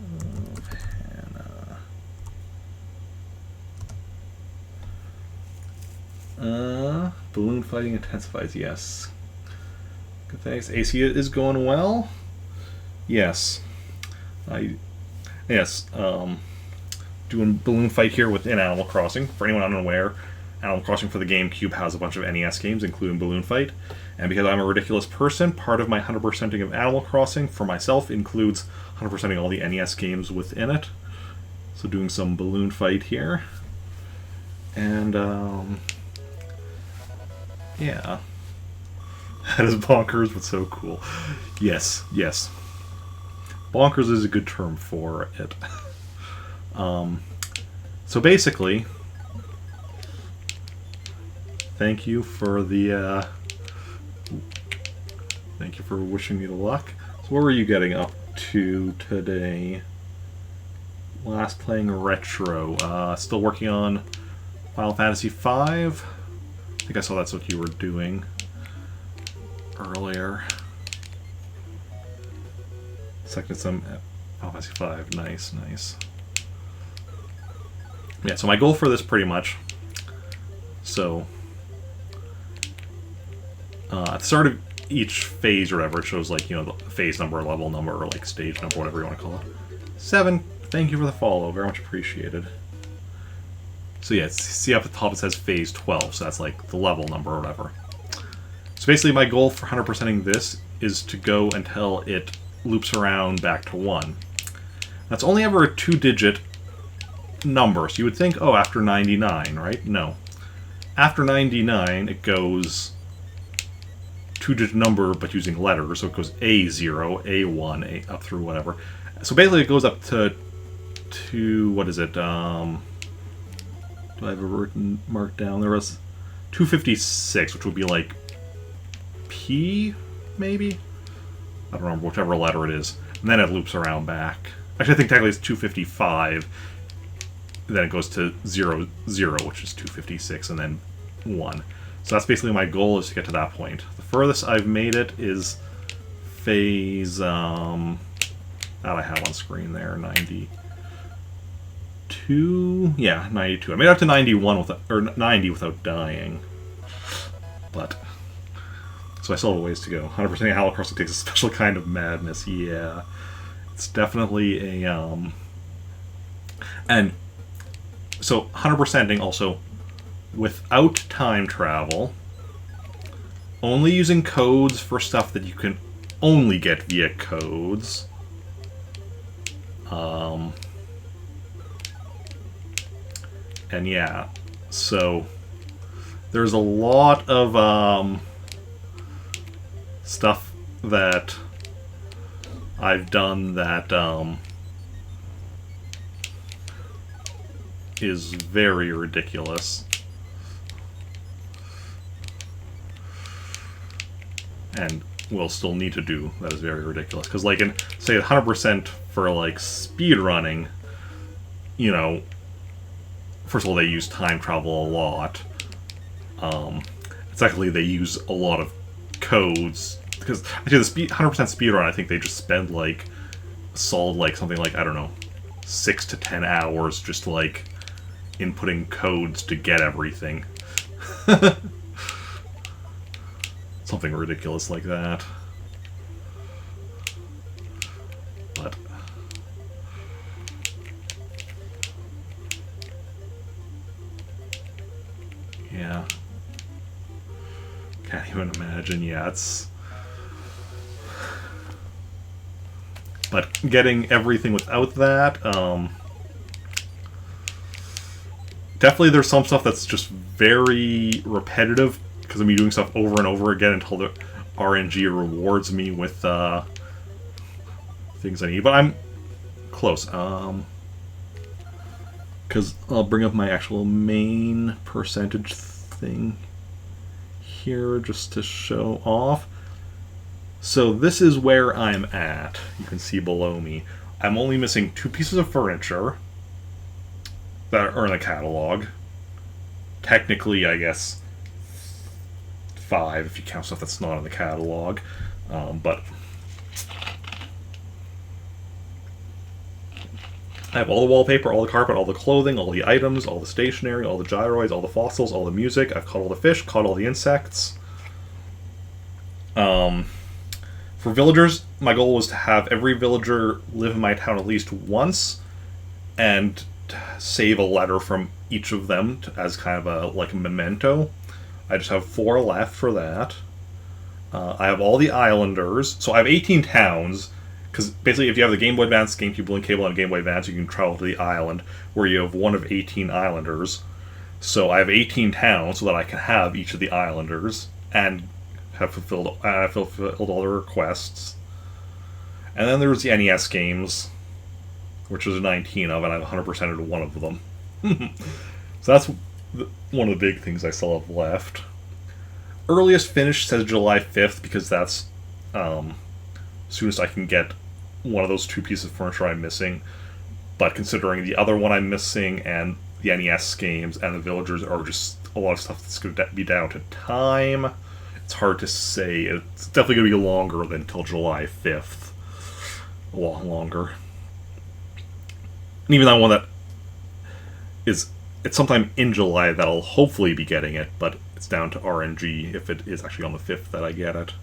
Hannah. Balloon fighting intensifies, yes. Good, thanks. AC is going well. Yes. Doing Balloon Fight here within Animal Crossing. For anyone unaware, Animal Crossing for the GameCube has a bunch of NES games, including Balloon Fight. And because I'm a ridiculous person, part of my 100%ing of Animal Crossing for myself includes 100%ing all the NES games within it. So doing some Balloon Fight here. And, yeah. That is bonkers, but so cool. Yes, yes. Bonkers is a good term for it. So basically, thank you for wishing me the luck. So what were you getting up to today? Last playing retro. Still working on Final Fantasy V. I think I saw that's what you were doing earlier. Second some Final Fantasy V. Nice, nice. Yeah, so my goal for this pretty much. So at the start of each phase or whatever, it shows like, you know, the phase number, level number, or like stage number, whatever you want to call it. 7 thank you for the follow. Very much appreciated. So yeah, see up at the top it says phase 12, so that's like the level number or whatever. So basically my goal for 100%ing this is to go until it loops around back to 1. That's only ever a 2-digit number, so you would think, oh, after 99, right? No. After 99, it goes 2-digit number, but using letters, so it goes A0, A1, up through whatever. So basically it goes up to what is it, do I have a written mark down? There was 256, which would be like P, maybe? I don't remember, whichever letter it is. And then it loops around back. Actually, I think technically it's 255. Then it goes to 0, 0, which is 256, and then 1. So that's basically my goal, is to get to that point. The furthest I've made it is phase, that I have on screen there, 92? Yeah, 92. I made it up to 91 without, or 90 without dying. But, so I still have a ways to go. 100% Animal Crossing takes a special kind of madness, yeah. It's definitely a, and, so 100%ing also without time travel, only using codes for stuff that you can only get via codes. And yeah, so there's a lot of stuff that I've done that is very ridiculous. And will still need to do that is very ridiculous. Because, like, in, say, 100% for, like, speedrunning, you know, first of all, they use time travel a lot. Secondly, they use a lot of codes. Because, actually, the 100% speedrun, I think they just spend, like, a solid, like, something like, I don't know, 6 to 10 hours just, like, inputting codes to get everything. Something ridiculous like that. But yeah, can't even imagine. Yeah, it's, but getting everything without that, definitely there's some stuff that's just very repetitive, because I'm doing stuff over and over again until the RNG rewards me with things I need. But I'm close. Because I'll bring up my actual main percentage thing here just to show off. So this is where I'm at. You can see below me. I'm only missing 2 pieces of furniture that are in the catalog. Technically, I guess 5 if you count stuff that's not in the catalog, but I have all the wallpaper, all the carpet, all the clothing, all the items, all the stationery, all the gyroids, all the fossils, all the music. I've caught all the fish, caught all the insects. For villagers, my goal was to have every villager live in my town at least once, and save a letter from each of them as kind of a, like, a memento. I just have 4 left for that. I have all the islanders. So I have 18 towns, because basically if you have the Game Boy Advance, GameCube Link Cable, and Game Boy Advance, you can travel to the island, where you have one of 18 islanders. So I have 18 towns so that I can have each of the islanders, and have fulfilled all the requests. And then there's the NES games, which there's 19 of, and I've 100%ed one of them. So that's one of the big things I still have left. Earliest finish says July 5th, because that's soonest I can get one of those 2 pieces of furniture I'm missing. But considering the other one I'm missing, and the NES games, and the villagers are just a lot of stuff that's going to be down to time, it's hard to say. It's definitely going to be longer than till July 5th. A lot longer. And even that one that is, it's sometime in July that I'll hopefully be getting it, but it's down to RNG if it is actually on the 5th that I get it.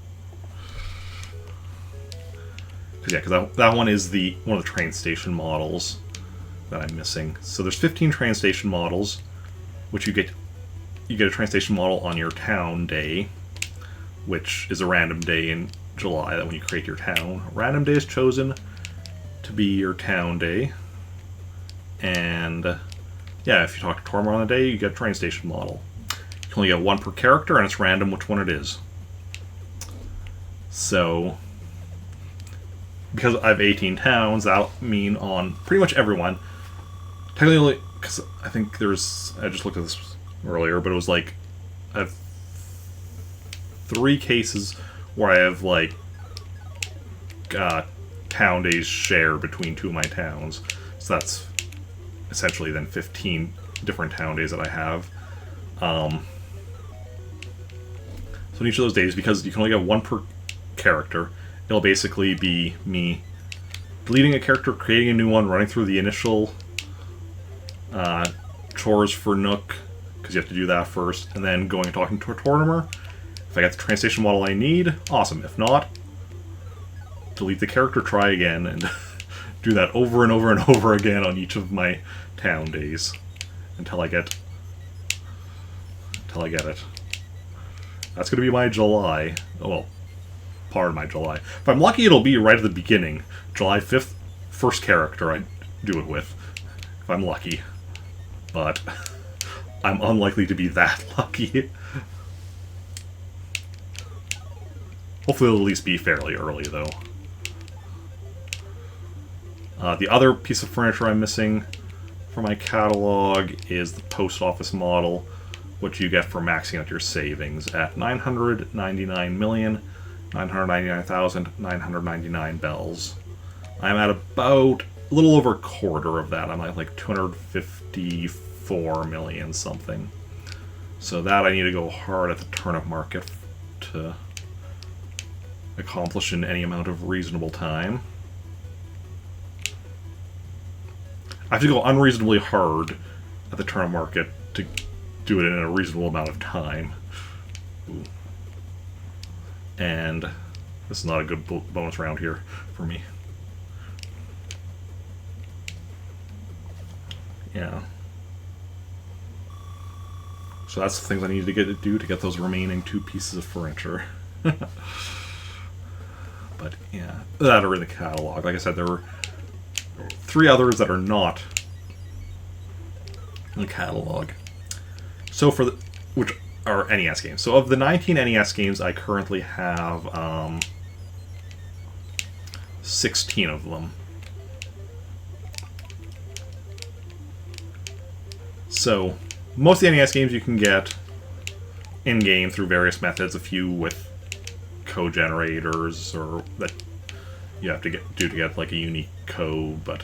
Because yeah, because that one is one of the train station models. that I'm missing. So there's 15 train station models, which you get a train station model on your town day, which is a random day in July that when you create your town. A random day is chosen to be your town day. And yeah, if you talk to Tormar on the day, you get a train station model. You can only get one per character, and it's random which one it is. So, because I have 18 towns, that'll mean on pretty much everyone. Technically, because I think there's, I just looked at this earlier, but it was like, I have 3 cases where I have like town days shared between 2 of my towns. So that's essentially then 15 different town days that I have. So in each of those days, because you can only get one per character, it'll basically be me deleting a character, creating a new one, running through the initial chores for Nook, because you have to do that first, and then going and talking to a Tortimer. If I get the train station model I need, awesome. If not, delete the character, try again, and do that over and over and over again on each of my town days until I get it. That's going to be my July. Well, part of my July. If I'm lucky, it'll be right at the beginning. July 5th, first character I do it with. If I'm lucky. But I'm unlikely to be that lucky. Hopefully it'll at least be fairly early, though. The other piece of furniture I'm missing from my catalog is the post office model, which you get for maxing out your savings at 999,999,999 bells. I'm at about a little over a quarter of that. I'm at like 254 million something. So that I need to go hard at the turnip market to accomplish in any amount of reasonable time. I have to go unreasonably hard at the turnip market to do it in a reasonable amount of time. Ooh. And this is not a good bonus round here for me. Yeah. So that's the things I need to do to get those remaining 2 pieces of furniture. But yeah, that are in the catalog. Like I said, there were 3 others that are not in the catalog. So for the, which are NES games. So of the 19 NES games, I currently have 16 of them. So most of the NES games you can get in-game through various methods, a few with code generators or that you have to do to get like a unique code, but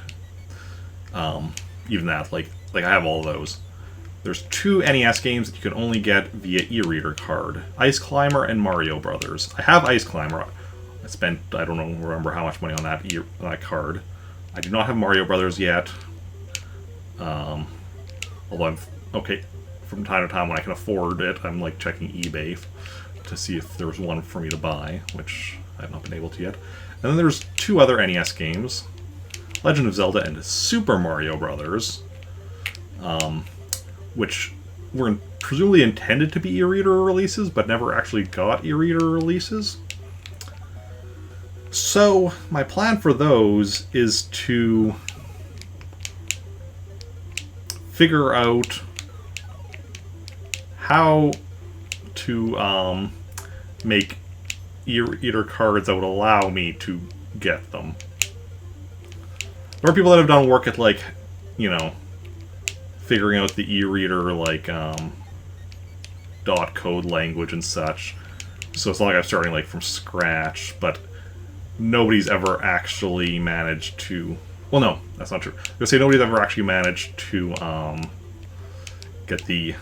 even that, like I have all those. There's 2 NES games that you can only get via e-reader card: Ice Climber and Mario Brothers. I have Ice Climber. I spent, I don't remember how much money on that card. I do not have Mario Brothers yet. Although I'm okay from time to time when I can afford it, I'm like checking eBay to see if there's one for me to buy, which I've not been able to yet. And then there's 2 other NES games: Legend of Zelda and Super Mario Brothers, which were presumably intended to be e-reader releases, but never actually got e-reader releases. So my plan for those is to figure out how to make e-reader cards that would allow me to get them. There are people that have done work at, like, you know, figuring out the e-reader, like, dot code language and such. So it's not like I'm starting, like, from scratch, but nobody's ever actually managed to... Well, no, that's not true. I was going to say nobody's ever actually managed to get the...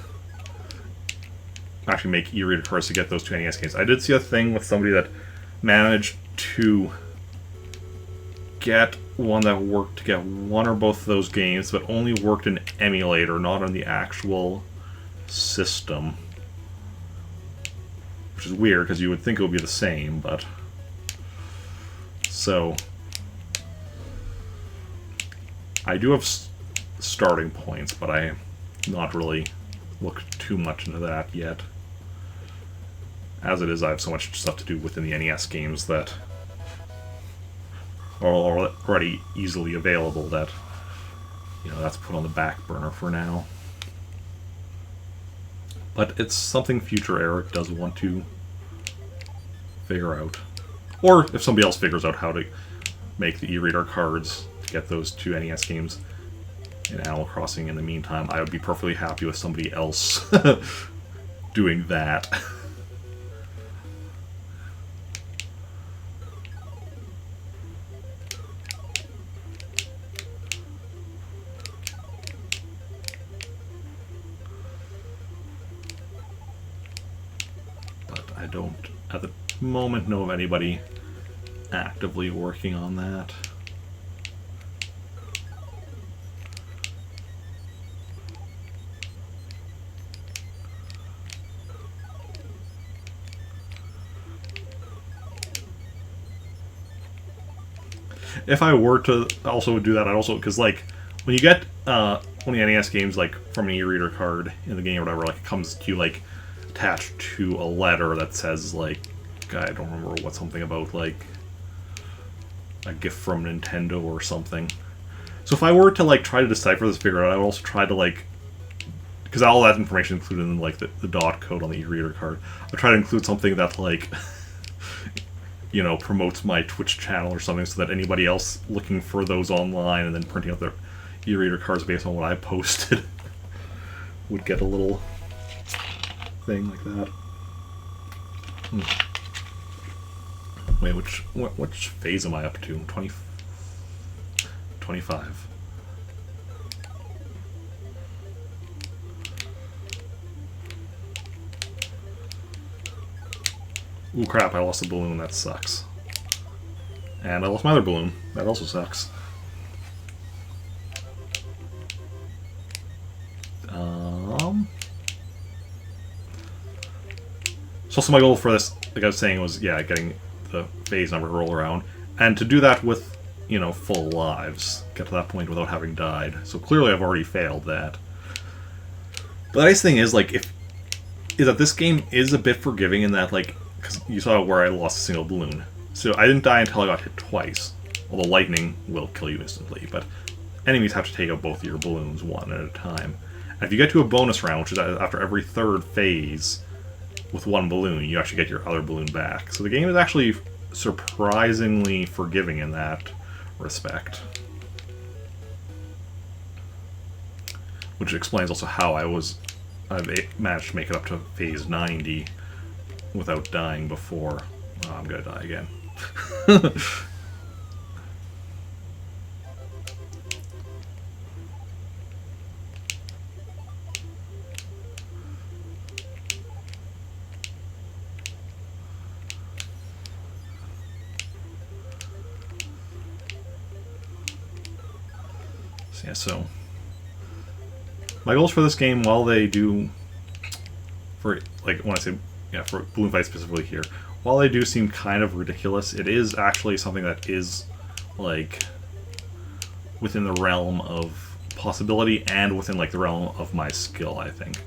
actually make e-reader cards to get those 2 NES games. I did see a thing with somebody that managed to get one that worked to get one or both of those games, but only worked in emulator, not on the actual system. Which is weird, because you would think it would be the same, but... So... I do have starting points, but I not really looked too much into that yet. As it is, I have so much stuff to do within the NES games that are already easily available that, you know, that's put on the back burner for now. But it's something future Eric does want to figure out. Or if somebody else figures out how to make the e-reader cards to get those two NES games in Animal Crossing in the meantime, I would be perfectly happy with somebody else doing that. But I don't, at the moment, know of anybody actively working on that. If I were to also do that, I'd also, because like when you get one of the NES games like from an e-reader card in the game or whatever, like it comes to you like attached to a letter that says like, I don't remember what, something about like a gift from Nintendo or something. So if I were to like try to decipher this, figure it out, I would also try to like, because all that information included in like the dot code on the e-reader card, I'd try to include something that like you know, promotes my Twitch channel or something, so that anybody else looking for those online and then printing out their e-reader cards based on what I posted would get a little thing like that. Wait, which phase am I up to? 25. Ooh, crap, I lost a balloon. That sucks. And I lost my other balloon. That also sucks. So my goal for this, like I was saying, was, yeah, getting the phase number to roll around. And to do that with, you know, full lives. Get to that point without having died. So clearly I've already failed that. But the nice thing is, like, is that this game is a bit forgiving in that, like, because you saw where I lost a single balloon. So I didn't die until I got hit twice. Although lightning will kill you instantly, but enemies have to take out both of your balloons one at a time. And if you get to a bonus round, which is after every third phase with one balloon, you actually get your other balloon back. So the game is actually surprisingly forgiving in that respect. Which explains also how I've managed to make it up to phase 90 without dying before. Oh, I'm gonna die again. So, yeah, so my goals for this game, while they do, for like when I say, yeah, for Balloon Fight specifically here, while they do seem kind of ridiculous, it is actually something that is like within the realm of possibility and within like the realm of my skill. I think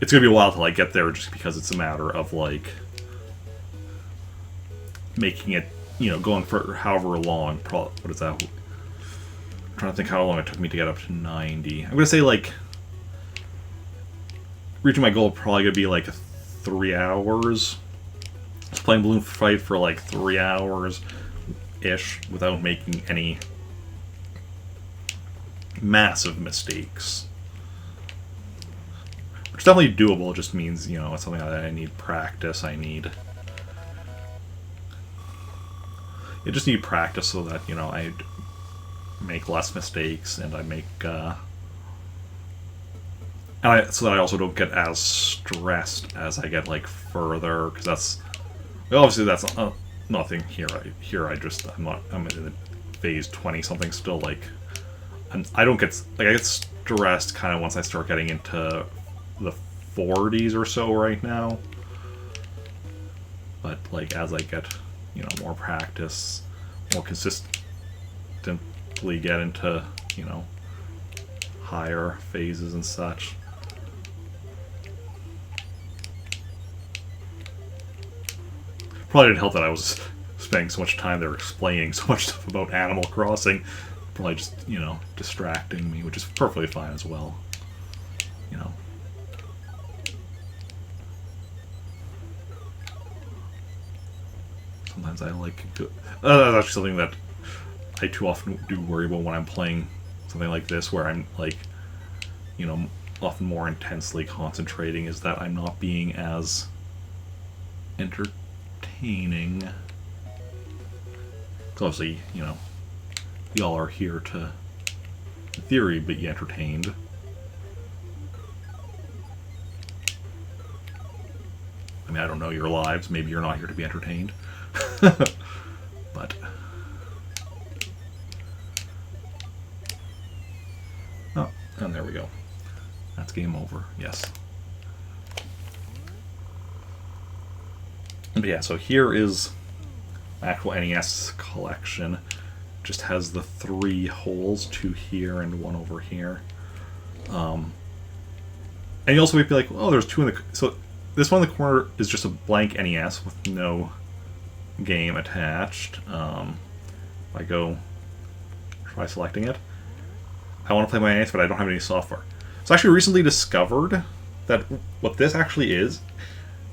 it's gonna be a while till I get there, just because it's a matter of like making it, you know, going for however long. What is that? I'm trying to think how long it took me to get up to 90. I'm gonna say like reaching my goal probably gonna be like 3 hours. I was playing Balloon Fight for like 3 hours ish without making any massive mistakes. Which is definitely doable, it just means, you know, it's something that I need practice, you just need practice so that, you know, I make less mistakes and I make, so that I also don't get as stressed as I get, like, further, because that's, well, obviously that's nothing here. I'm in the phase 20 something still, like, and I don't get, like, I get stressed kind of once I start getting into the 40s or so right now, but, like, as I get, you know, more practice, more consistently get into, you know, higher phases and such. Probably didn't help that I was spending so much time there explaining so much stuff about Animal Crossing. Probably just, you know, distracting me, which is perfectly fine as well. You know. Sometimes I like... that's actually something that I too often do worry about when I'm playing something like this, where I'm, like, you know, often more intensely concentrating, is that I'm not being as entertaining. Obviously, you know, y'all are here to, in theory, be entertained. I mean, I don't know your lives. Maybe you're not here to be entertained. But... oh, and there we go. That's game over. Yes. But yeah, so here is actual NES collection. Just has the 3 holes, 2 here and 1 over here. And you also might be like, oh, there's 2 in the... So this one in the corner is just a blank NES with no game attached. If I go try selecting it, I want to play my NES, but I don't have any software. So I actually recently discovered that what this actually is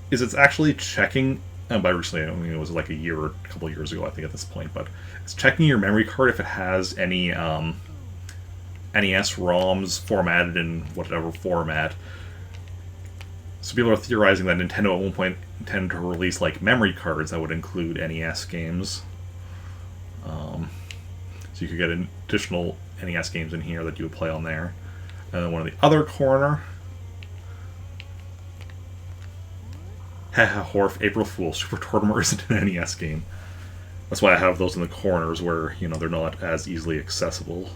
it's actually checking... And by recently, I mean, it was like a year or a couple of years ago, I think, at this point. But it's checking your memory card if it has any NES ROMs formatted in whatever format. So people are theorizing that Nintendo at one point intended to release like memory cards that would include NES games. So you could get additional NES games in here that you would play on there. And then one in the other corner... Haha, Horf, April Fool, Super Tortimer isn't an NES game. That's why I have those in the corners where, you know, they're not as easily accessible.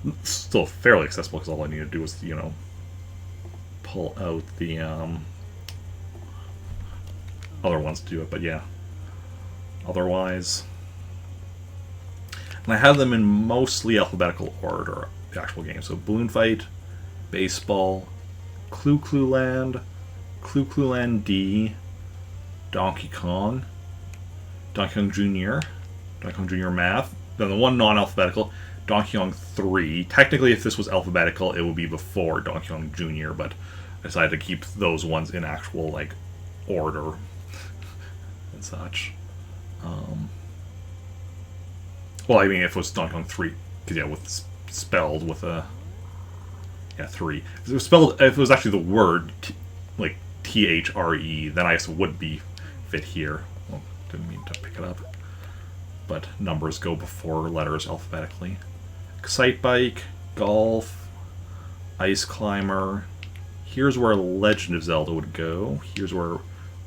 It's still fairly accessible because all I need to do is, you know, pull out the other ones to do it, but yeah. Otherwise... And I have them in mostly alphabetical order, the actual game. So Balloon Fight, Baseball, Clu Clu Land, Clu Clu Land D, Donkey Kong, Donkey Kong Jr., Donkey Kong Jr. Math, then the one non-alphabetical, Donkey Kong 3. Technically, if this was alphabetical, it would be before Donkey Kong Jr., but I decided to keep those ones in actual, like, order and such. Well, I mean, if it was Donkey Kong 3, because, yeah, with spelled with a... Yeah, 3. If it was spelled, if it was actually the word, like, THRE, then I guess it would be fit here. Well, didn't mean to pick it up. But numbers go before letters alphabetically. Excitebike, Golf, Ice Climber. Here's where Legend of Zelda would go. Here's where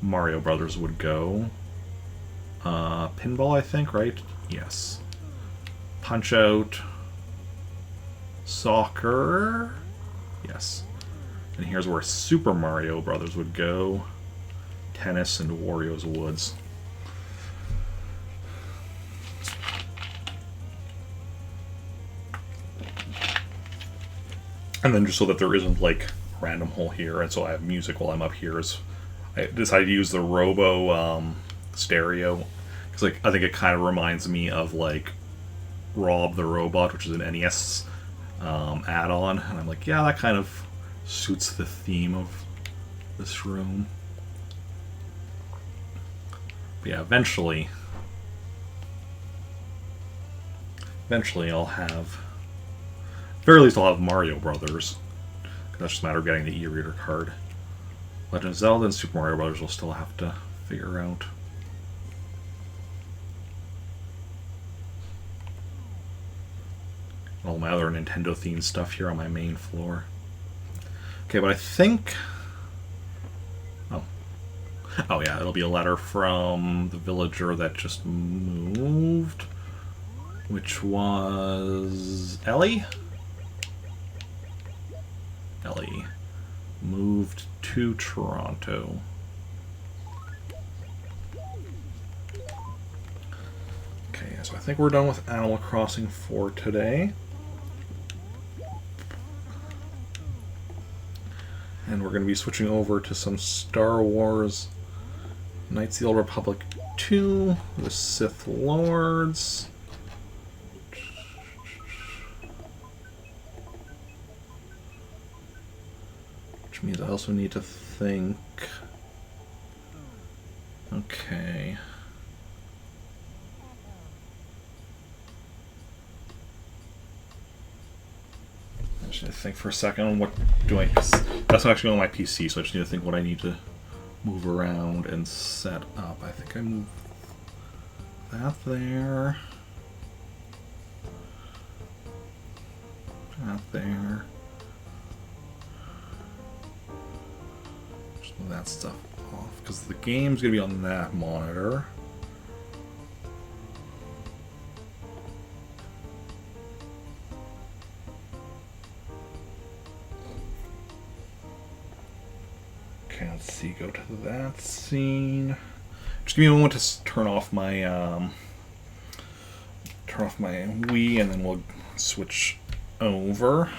Mario Brothers would go. Pinball, I think, right? Yes. Punch-Out. Soccer. Yes. And here's where Super Mario Brothers would go. Tennis and Wario's Woods. And then just so that there isn't, like, a random hole here, and so I have music while I'm up here, I decided to use the Robo stereo. Because, like, I think it kind of reminds me of, like, Rob the Robot, which is an NES add-on. And I'm like, yeah, that kind of suits the theme of this room. But yeah, eventually I'll have... At the very least, I'll have Mario Brothers. That's just a matter of getting the e-reader card. Legend of Zelda and Super Mario Brothers will still have to figure out. All my other Nintendo-themed stuff here on my main floor. Okay, but I think... Oh yeah, it'll be a letter from the villager that just moved. Which was... Ellie? Ellie moved to Toronto. Okay, so I think we're done with Animal Crossing for today. and we're going to be switching over to some Star Wars Knights of the Old Republic 2, the Sith Lords. Which means I also need to think. Okay. I just need to think for a second on what do I. That's not actually on my PC, so I just need to think what I need to move around and set up. I think I moved that there. That there. Just move that stuff off because the game's gonna be on that monitor. Okay, let's see. Go to that scene. Just give me a moment to turn off my Wii, and then we'll switch over.